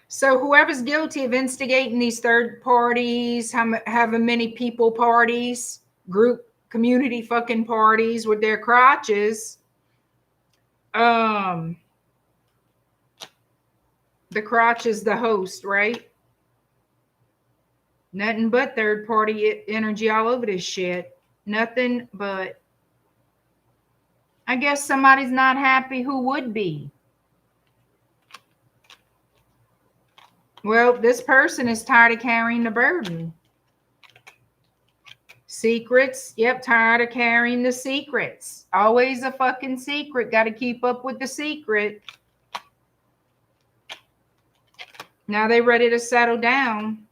So whoever's guilty of instigating these third parties, having many people parties, group community fucking parties with their crotches, the crotch is the host, right? Nothing but third party energy all over this shit. Nothing but. I guess somebody's not happy. Who would be? Well, this person is tired of carrying the burden. Secrets. Yep, tired of carrying the secrets. Always a fucking secret. Got to keep up with the secret. Now they ready to settle down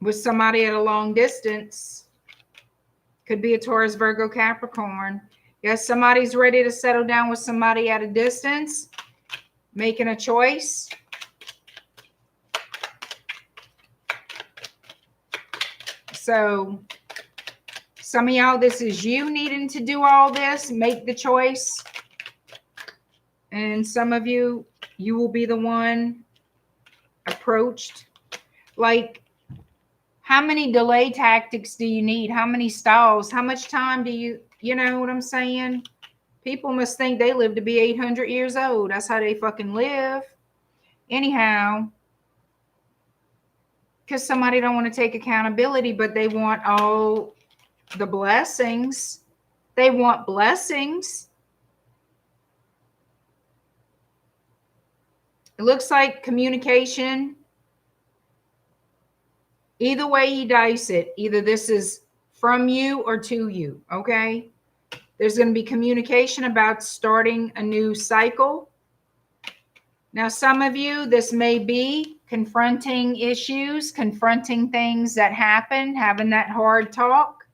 with somebody at a long distance. Could be a Taurus, Virgo, Capricorn. Yes, somebody's ready to settle down with somebody at a distance, making a choice. So some of y'all, this is you needing to do all this, make the choice. And some of you, you will be the one approached. Like, how many delay tactics do you need? How many stalls? How much time do you know what I'm saying? People must think they live to be 800 years old. That's how they fucking live. Anyhow, because somebody don't want to take accountability, but they want all the blessings. They want blessings. It looks like communication. Either way you dice it, either this is from you or to you, okay? There's going to be communication about starting a new cycle. Now, some of you, this may be confronting issues, confronting things that happen, having that hard talk.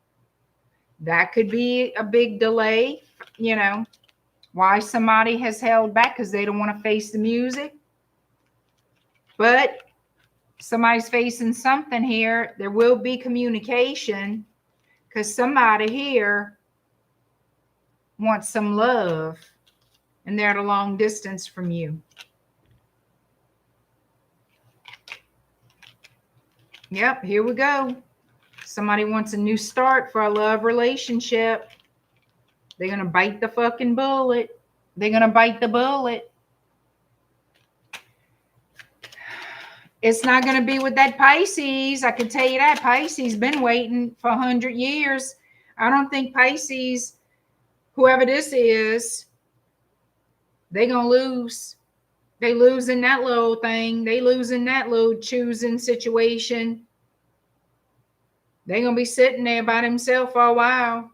That could be a big delay, you know, why somebody has held back because they don't want to face the music. But somebody's facing something here. There will be communication because somebody here wants some love and they're at a long distance from you. Yep, here we go. Somebody wants a new start for a love relationship. They're going to bite the fucking bullet. They're going to bite the bullet. It's not going to be with that Pisces. I can tell you that. Pisces been waiting for 100 years. I don't think Pisces, whoever this is, they're going to lose. They lose in that little thing. They lose in that little choosing situation. They're going to be sitting there by themselves for a while.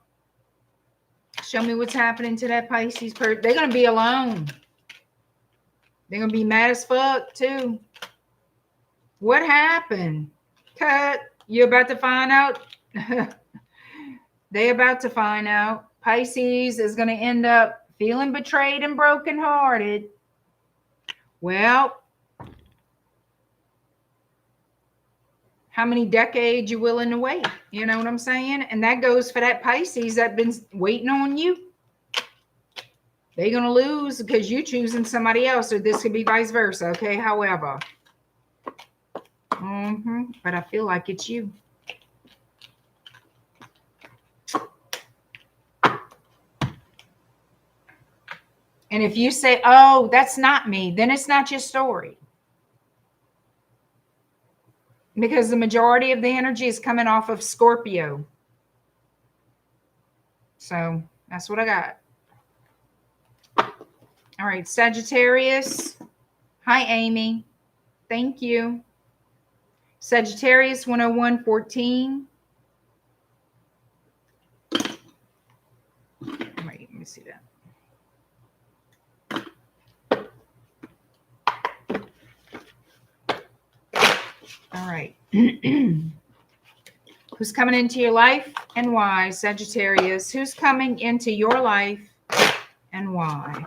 Show me what's happening to that Pisces person. They're going to be alone. They're going to be mad as fuck too. What happened? Cut. You're about to find out. They're about to find out. Pisces is going to end up feeling betrayed and brokenhearted. Well, how many decades you're willing to wait. You know what I'm saying? And that goes for that Pisces that been waiting on you. They're going to lose because you're choosing somebody else, or this could be vice versa. Okay. However, but I feel like it's you. And if you say, oh, that's not me, then it's not your story. Because the majority of the energy is coming off of Scorpio. So that's what I got. All right, Sagittarius. Hi, Amy. Thank you. Sagittarius 10114. Wait, let me see that. All right. Who's coming into your life and why, Sagittarius? Who's coming into your life and why?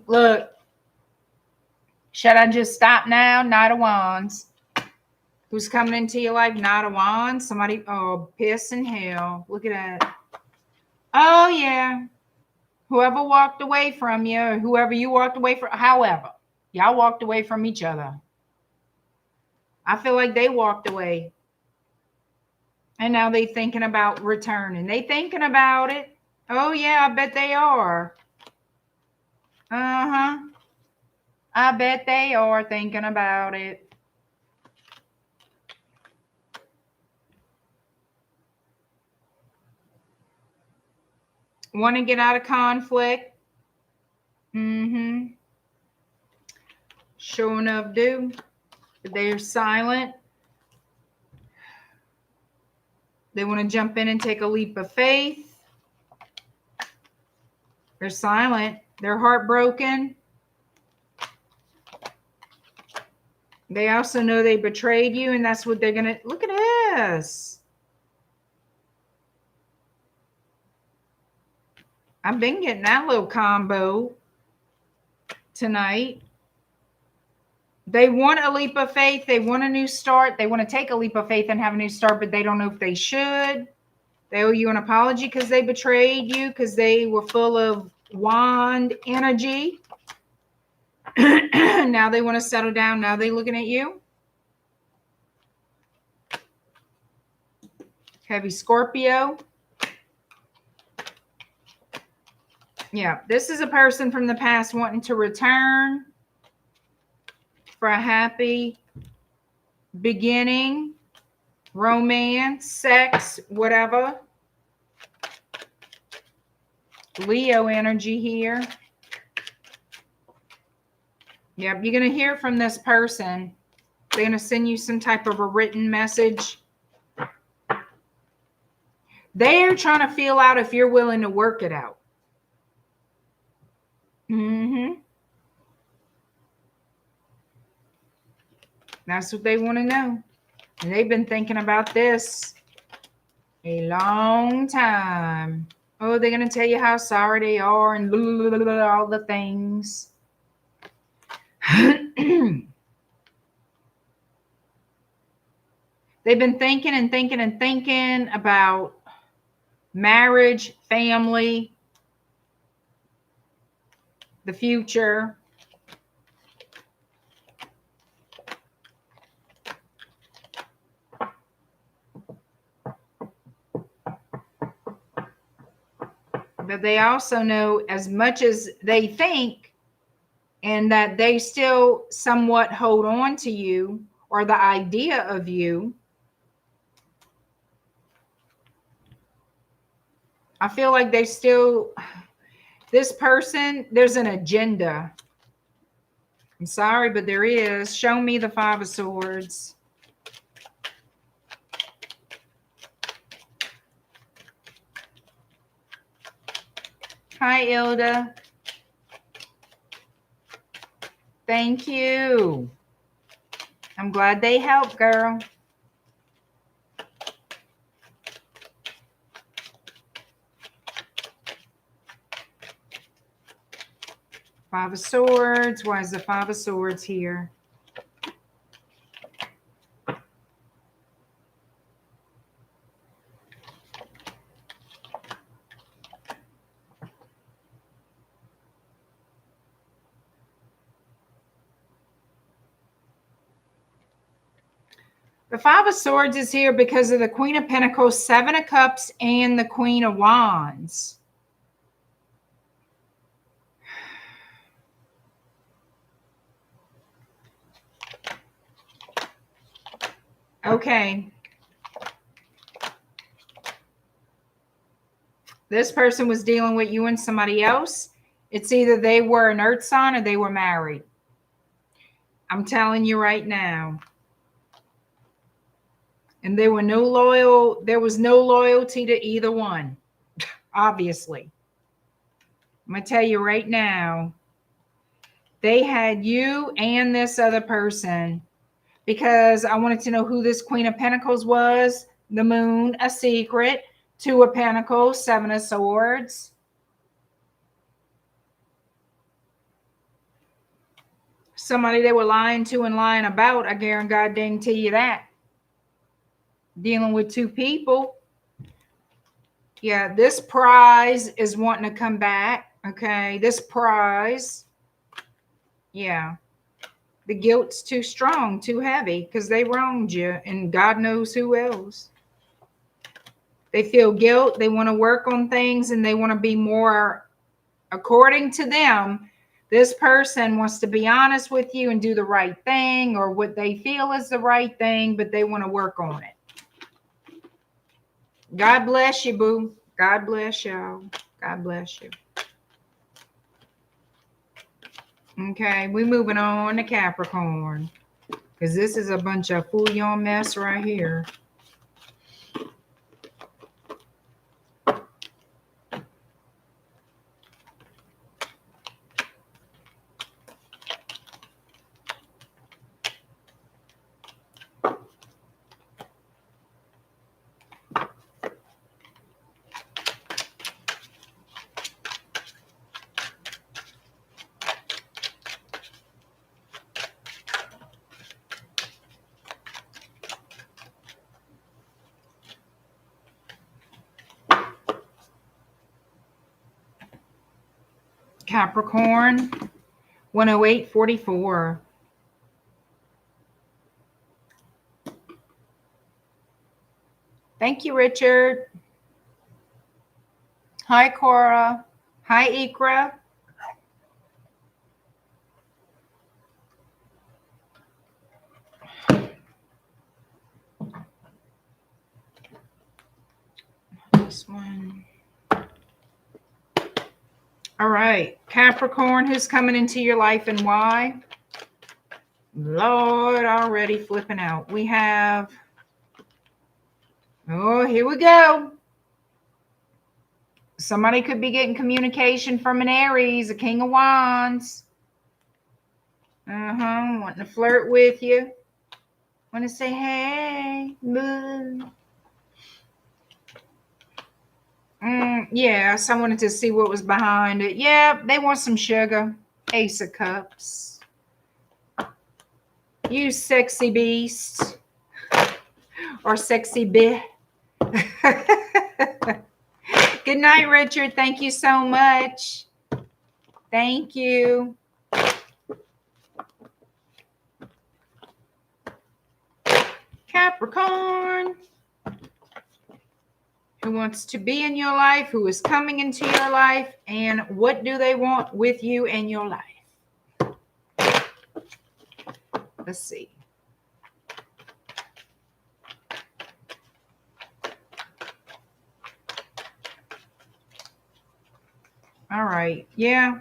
Look, should I just stop now? Knight of Wands. Who's coming into your life? Knight of Wands. Somebody, oh, piss in hell. Look at that. Oh, yeah. Whoever walked away from you, or whoever you walked away from, however, y'all walked away from each other. I feel like they walked away. And now they thinking about returning. They thinking about it. Oh, yeah, I bet they are. Uh-huh. I bet they are thinking about it. Want to get out of conflict. Sure enough do. They're silent. They want to jump in and take a leap of faith. They're silent. They're heartbroken. They also know they betrayed you, and that's what they're going to... Look at this. I've been getting that little combo tonight. They want a leap of faith. They want a new start. They want to take a leap of faith and have a new start, but they don't know if they should. They owe you an apology because they betrayed you, because they were full of wand energy. Now they want to settle down. Now they're looking at you. Heavy Scorpio. Yeah, this is a person from the past wanting to return for a happy beginning, romance, sex, whatever. Leo energy here. Yep, you're going to hear from this person. They're going to send you some type of a written message. They're trying to feel out if you're willing to work it out. That's what they want to know. And they've been thinking about this a long time. Oh, they're going to tell you how sorry they are and blah, blah, blah, all the things. They've been thinking and thinking and thinking about marriage, family, the future. But they also know, as much as they think, and that they still somewhat hold on to you or the idea of you, I feel like they still, this person, there's an agenda. I'm sorry, but there is. Show me the Five of Swords. Hi, Ilda. Thank you. I'm glad they helped, girl. Five of Swords. Why is the Five of Swords here? The Five of Swords is here because of the Queen of Pentacles, Seven of Cups, and the Queen of Wands. Okay. This person was dealing with you and somebody else. It's either they were an earth sign or they were married. I'm telling you right now. And there was no loyalty to either one, obviously. I'm going to tell you right now, they had you and this other person because I wanted to know who this Queen of Pentacles was. The Moon, a secret. Two of Pentacles, Seven of Swords. Somebody they were lying to and lying about. I guarantee you that. Dealing with two people. Yeah, this prize is wanting to come back. Okay, this prize. Yeah. The guilt's too strong, too heavy because they wronged you and God knows who else. They feel guilt. They want to work on things and they want to be more, according to them, this person wants to be honest with you and do the right thing or what they feel is the right thing, but they want to work on it. God bless you, boo. God bless y'all. God bless you. Okay, we're moving on to Capricorn because this is a bunch of fool-yon mess right here. Capricorn, 108.44. Thank you, Richard. Hi, Cora. Hi, Ikra. This one. All right, Capricorn, who's coming into your life and why? Lord, already flipping out. We have, oh, here we go. Somebody could be getting communication from an Aries, a King of Wands. Wanting to flirt with you. Want to say, hey, boo. Yes, I wanted to see what was behind it. Yeah, they want some sugar. Ace of Cups. You sexy beast. Or sexy bitch. Good night, Richard. Thank you so much. Thank you. Capricorn. Who wants to be in your life? Who is coming into your life? And what do they want with you in your life? Let's see. All right. Yeah.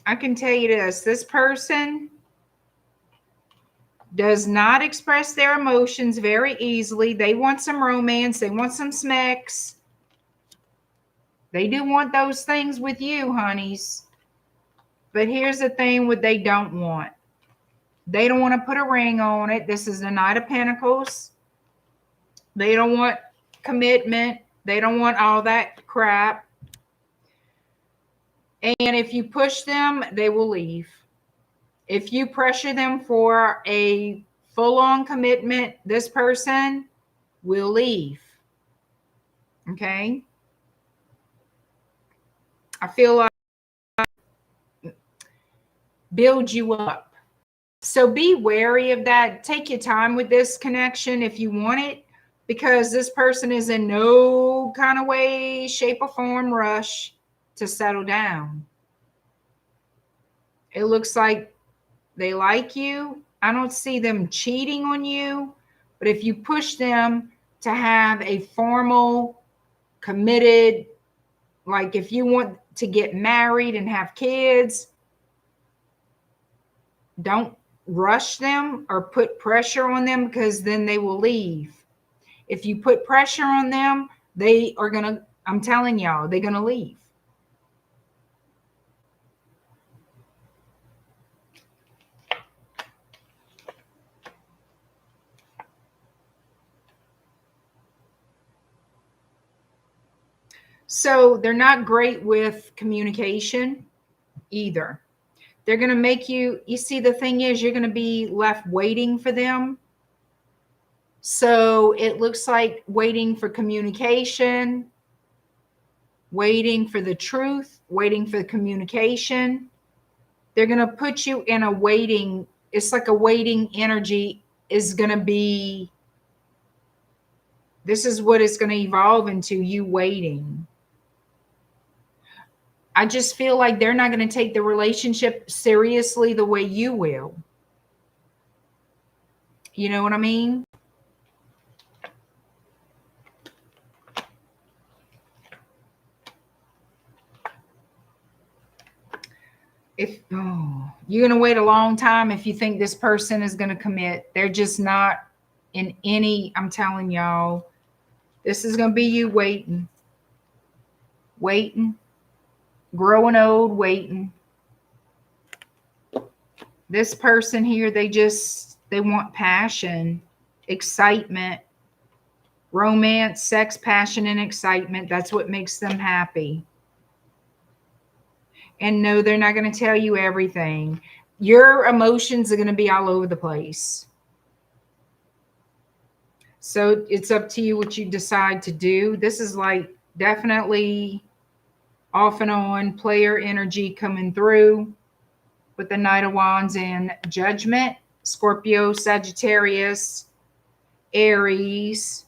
I can tell you this person does not express their emotions very easily. They want some romance. They want some smecks. They do want those things with you, honeys. But here's the thing what they don't want. They don't want to put a ring on it. This is the Knight of Pentacles. They don't want commitment. They don't want all that crap. And if you push them, they will leave. If you pressure them for a full-on commitment, this person will leave. Okay? I feel like build you up. So be wary of that. Take your time with this connection if you want it, because this person is in no kind of way, shape, or form rush to settle down. It looks like they like you. I don't see them cheating on you, but if you push them to have a formal, committed, like if you want to get married and have kids, don't rush them or put pressure on them, because then they will leave. If you put pressure on them, they are going to, I'm telling y'all, they're going to leave. So they're not great with communication either. They're going to make you see, the thing is, you're going to be left waiting for them. So it looks like waiting for communication, waiting for the truth, waiting for the communication. They're going to put you in a waiting, it's like a waiting energy is going to be, this is what it's going to evolve into, you waiting. I just feel like they're not going to take the relationship seriously the way you will. You know what I mean? You're going to wait a long time if you think this person is going to commit. They're just not in any, I'm telling y'all, this is going to be you waiting, growing old, waiting. This person here, they want passion, excitement, romance, sex, passion, and excitement. That's what makes them happy. And no, they're not going to tell you everything. Your emotions are going to be all over the place. So it's up to you what you decide to do. This is like definitely off and on player energy coming through with the Knight of Wands and Judgment. Scorpio, Sagittarius, Aries,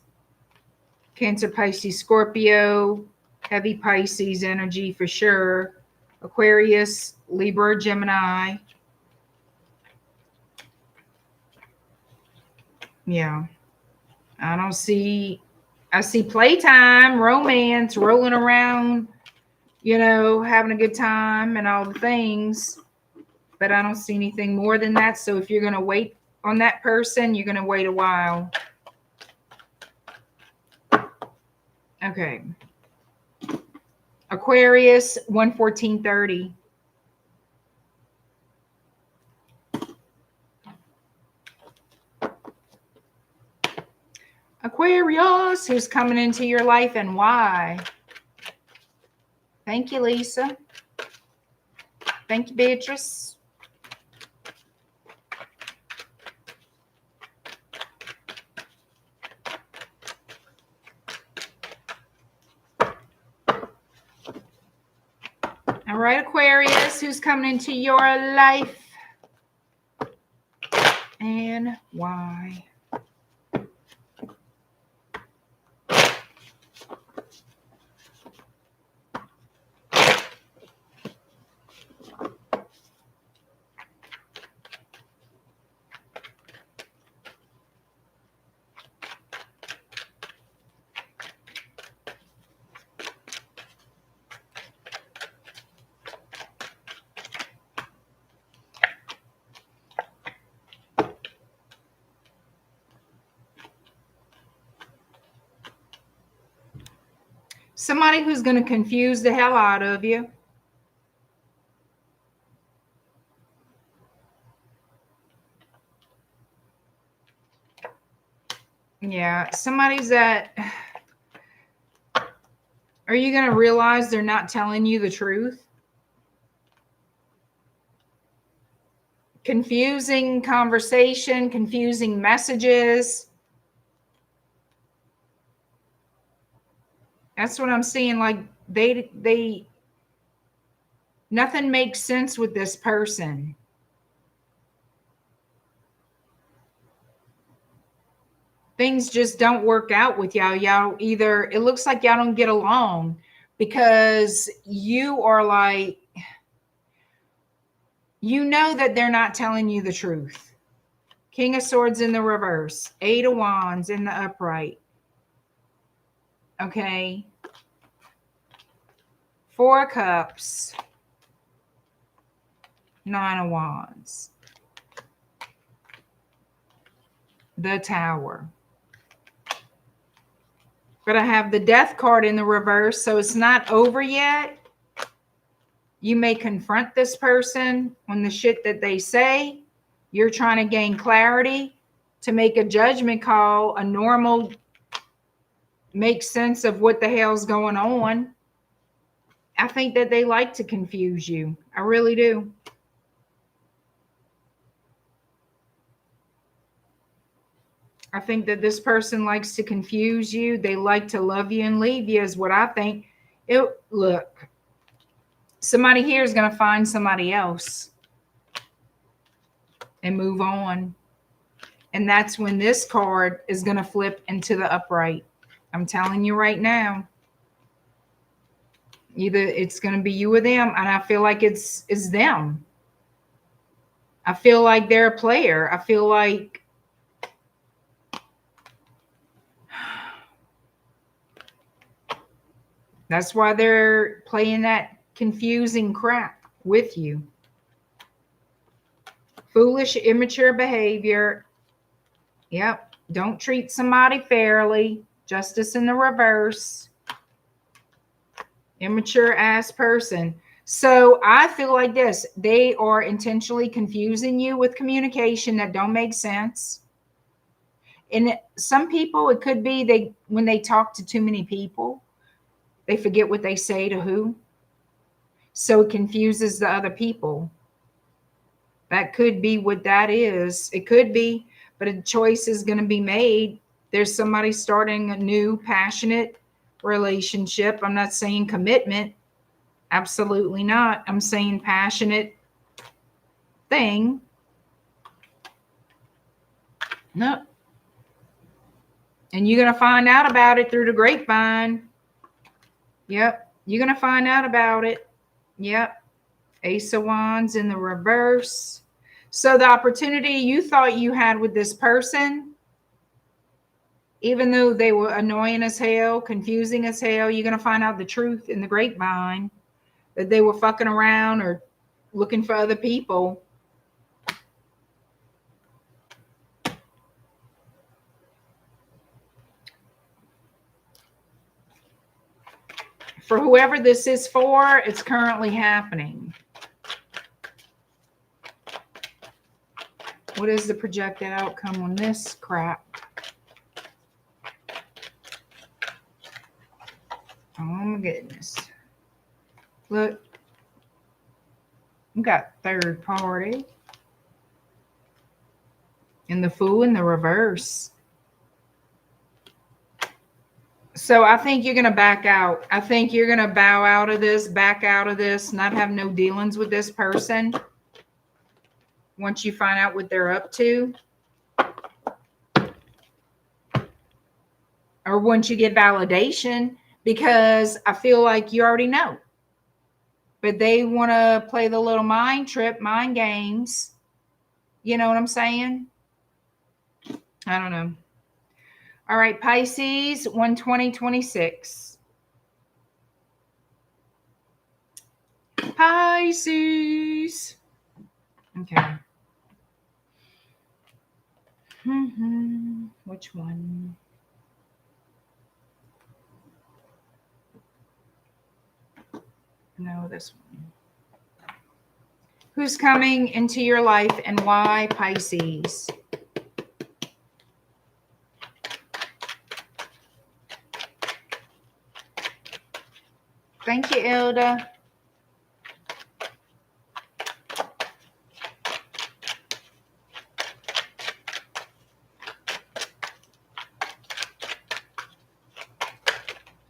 Cancer, Pisces, Scorpio, heavy Pisces energy for sure. Aquarius, Libra, Gemini. Yeah. I see playtime, romance, rolling around, having a good time and all the things. But I don't see anything more than that. So if you're going to wait on that person, you're going to wait a while. Okay. Aquarius, 11430. Aquarius, who's coming into your life and why? Thank you, Lisa. Thank you, Beatrice. All right, Aquarius, who's coming into your life and why? Somebody who's going to confuse the hell out of you. Yeah, somebody's that. Are you going to realize they're not telling you the truth? Confusing conversation, confusing messages. That's what I'm seeing. Like they nothing makes sense with this person. Things just don't work out with y'all. Y'all either, it looks like y'all don't get along because you are like, you know that they're not telling you the truth. King of Swords in the reverse, 8 of Wands in the upright. Okay. 4 of Cups, 9 of Wands. The Tower. But I have the Death card in the reverse, so it's not over yet. You may confront this person on the shit that they say. You're trying to gain clarity to make a judgment call, a normal, make sense of what the hell's going on. I think that they like to confuse you. I really do. I think that this person likes to confuse you. They like to love you and leave you is what I think. Look, somebody here is going to find somebody else and move on. And that's when this card is going to flip into the upright. I'm telling you right now. Either it's going to be you or them. And I feel like it's them. I feel like they're a player. I feel like that's why they're playing that confusing crap with you. Foolish, immature behavior. Yep. Don't treat somebody fairly. Justice in the reverse. Immature ass person. So I feel like this. They are intentionally confusing you with communication that don't make sense. And some people, it could be when they talk to too many people, they forget what they say to who. So it confuses the other people. That could be what that is. It could be, but a choice is going to be made. There's somebody starting a new passionate relationship. I'm not saying commitment. Absolutely not. I'm saying passionate thing. No. And you're going to find out about it through the grapevine. Yep. You're going to find out about it. Yep. Ace of Wands in the reverse. So the opportunity you thought you had with this person, even though they were annoying as hell, confusing as hell, you're going to find out the truth in the grapevine that they were fucking around or looking for other people. For whoever this is for, it's currently happening. What is the projected outcome on this crap? Oh my goodness. Look. We got third party. And the Fool in the reverse. So I think you're going to back out. I think you're going to bow out of this, back out of this, not have no dealings with this person. Once you find out what they're up to. Or once you get validation, because I feel like you already know. But they want to play the little mind trip, mind games. You know what I'm saying? I don't know. All right, Pisces, 120-26. Pisces. Okay. Which one? No, this one. Who's coming into your life and why, Pisces? Thank you, Ilda.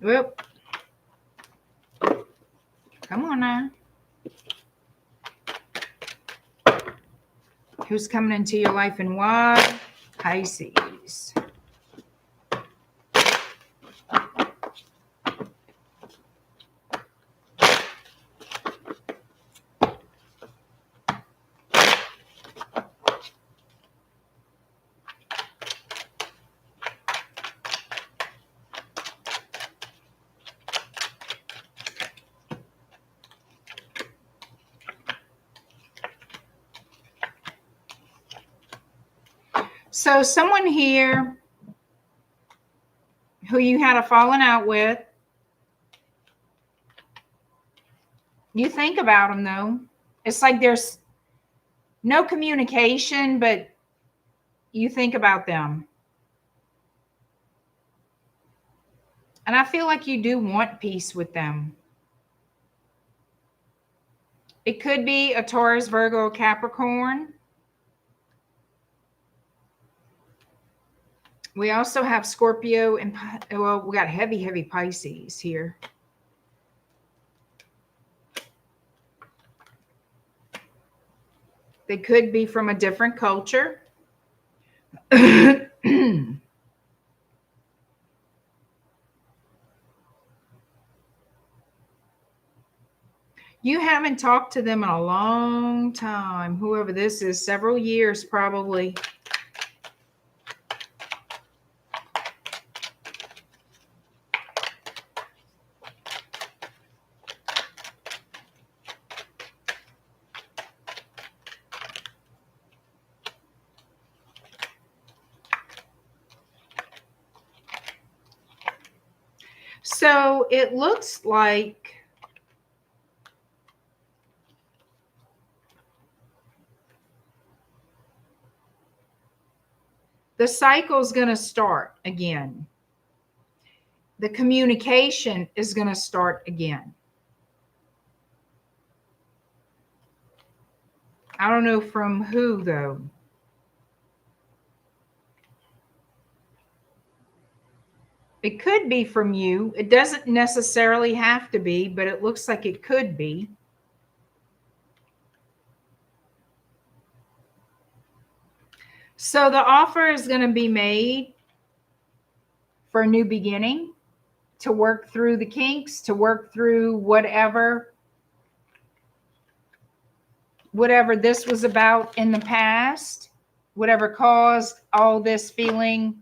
Whoop. Come on now. Who's coming into your life and why? Pisces. So someone here who you had a falling out with, you think about them though. It's like there's no communication, but you think about them. And I feel like you do want peace with them. It could be a Taurus, Virgo, Capricorn. We also have Scorpio and, well, we got heavy Pisces here. They could be from a different culture. You haven't talked to them in a long time. Whoever this is, several years probably. So it looks like the cycle is going to start again. The communication is going to start again. I don't know from who, though. It could be from you. It doesn't necessarily have to be, but it looks like it could be. So the offer is going to be made for a new beginning, to work through the kinks, to work through whatever this was about in the past, whatever caused all this feeling,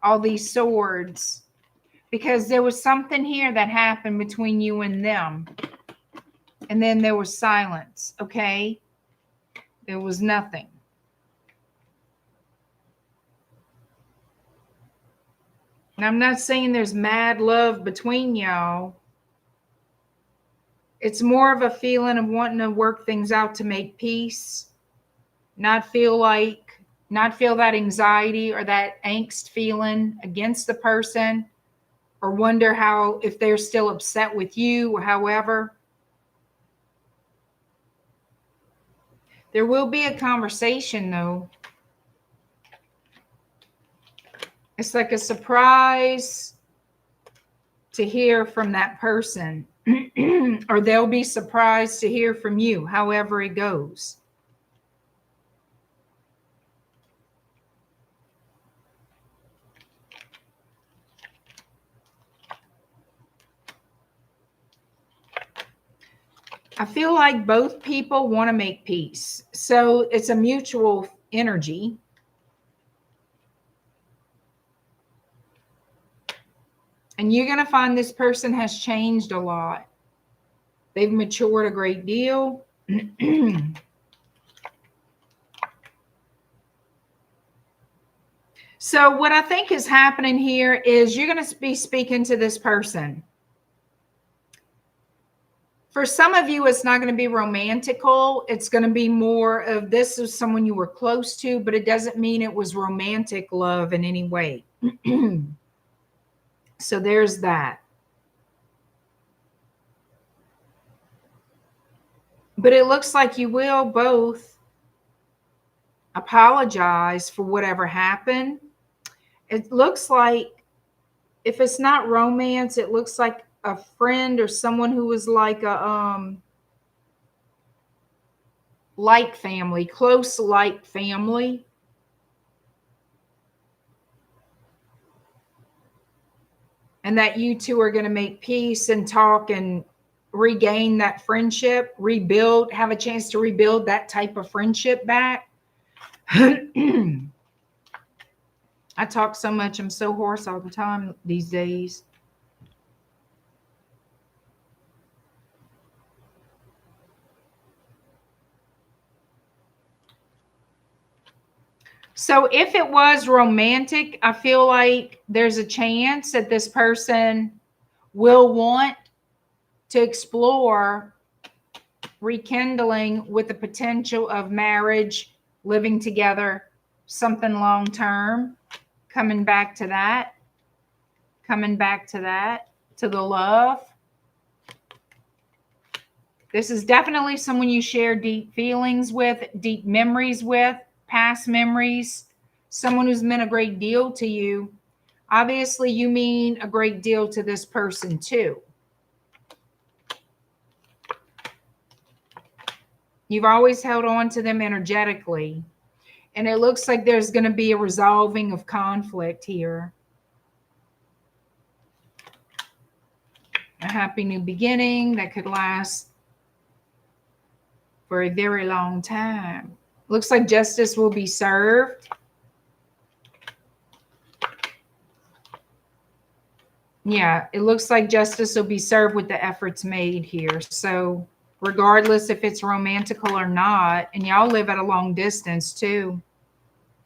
all these swords, because there was something here that happened between you and them. And then there was silence, okay? There was nothing. And I'm not saying there's mad love between y'all. It's more of a feeling of wanting to work things out to make peace, not feel that anxiety or that angst feeling against the person, or wonder if they're still upset with you or however. There will be a conversation though. It's like a surprise to hear from that person, or they'll be surprised to hear from you, however it goes. I feel like both people want to make peace. So it's a mutual energy. And you're going to find this person has changed a lot. They've matured a great deal. So what I think is happening here is you're going to be speaking to this person. For some of you, it's not going to be romantical. It's going to be more of, this is someone you were close to, but it doesn't mean it was romantic love in any way. So there's that. But it looks like you will both apologize for whatever happened. It looks like, if it's not romance, it looks like a friend or someone who was like a like family, close like family. And that you two are going to make peace and talk and regain that friendship, rebuild, have a chance to rebuild that type of friendship back. I talk so much. I'm so hoarse all the time these days. So if it was romantic, I feel like there's a chance that this person will want to explore rekindling with the potential of marriage, living together, something long term, coming back to that, to the love. This is definitely someone you share deep feelings with, deep memories with, past memories, someone who's meant a great deal to you. Obviously, you mean a great deal to this person too. You've always held on to them energetically. And it looks like there's going to be a resolving of conflict here. A happy new beginning that could last for a very long time. Looks like justice will be served. Yeah, it looks like justice will be served with the efforts made here. So regardless if it's romantical or not, and y'all live at a long distance too.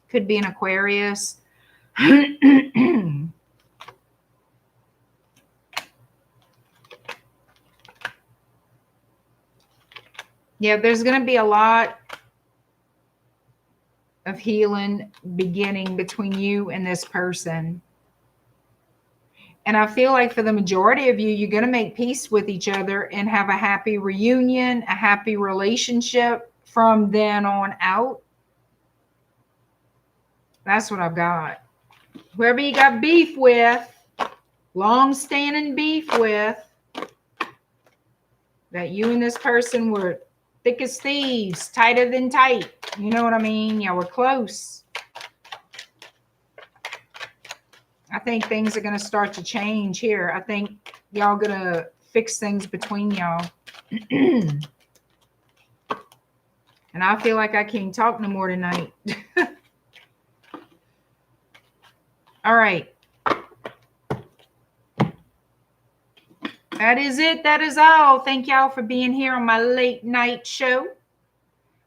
Could be an Aquarius. Yeah, there's going to be a lot of healing beginning between you and this person. And I feel like for the majority of you, you're going to make peace with each other and have a happy reunion, a happy relationship from then on out. That's what I've got. Whoever you got beef with, long-standing beef with, that you and this person were thick as thieves, tighter than tight. You know what I mean? Y'all were close. I think things are going to start to change here. I think y'all going to fix things between y'all. And I feel like I can't talk no more tonight. All right. That is it. That is all. Thank y'all for being here on my late night show.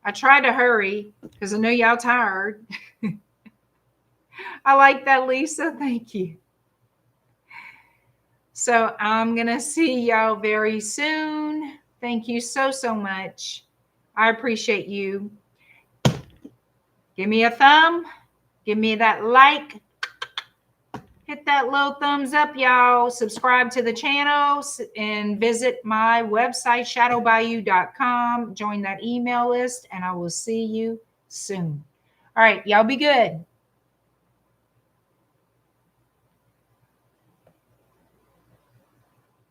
I tried to hurry because I know y'all tired. I like that, Lisa. Thank you. So I'm going to see y'all very soon. Thank you so, so much. I appreciate you. Give me a thumb. Give me that like. Hit that little thumbs up, y'all. Subscribe to the channel and visit my website, shadowbayou.com. Join that email list, and I will see you soon. All right, y'all be good.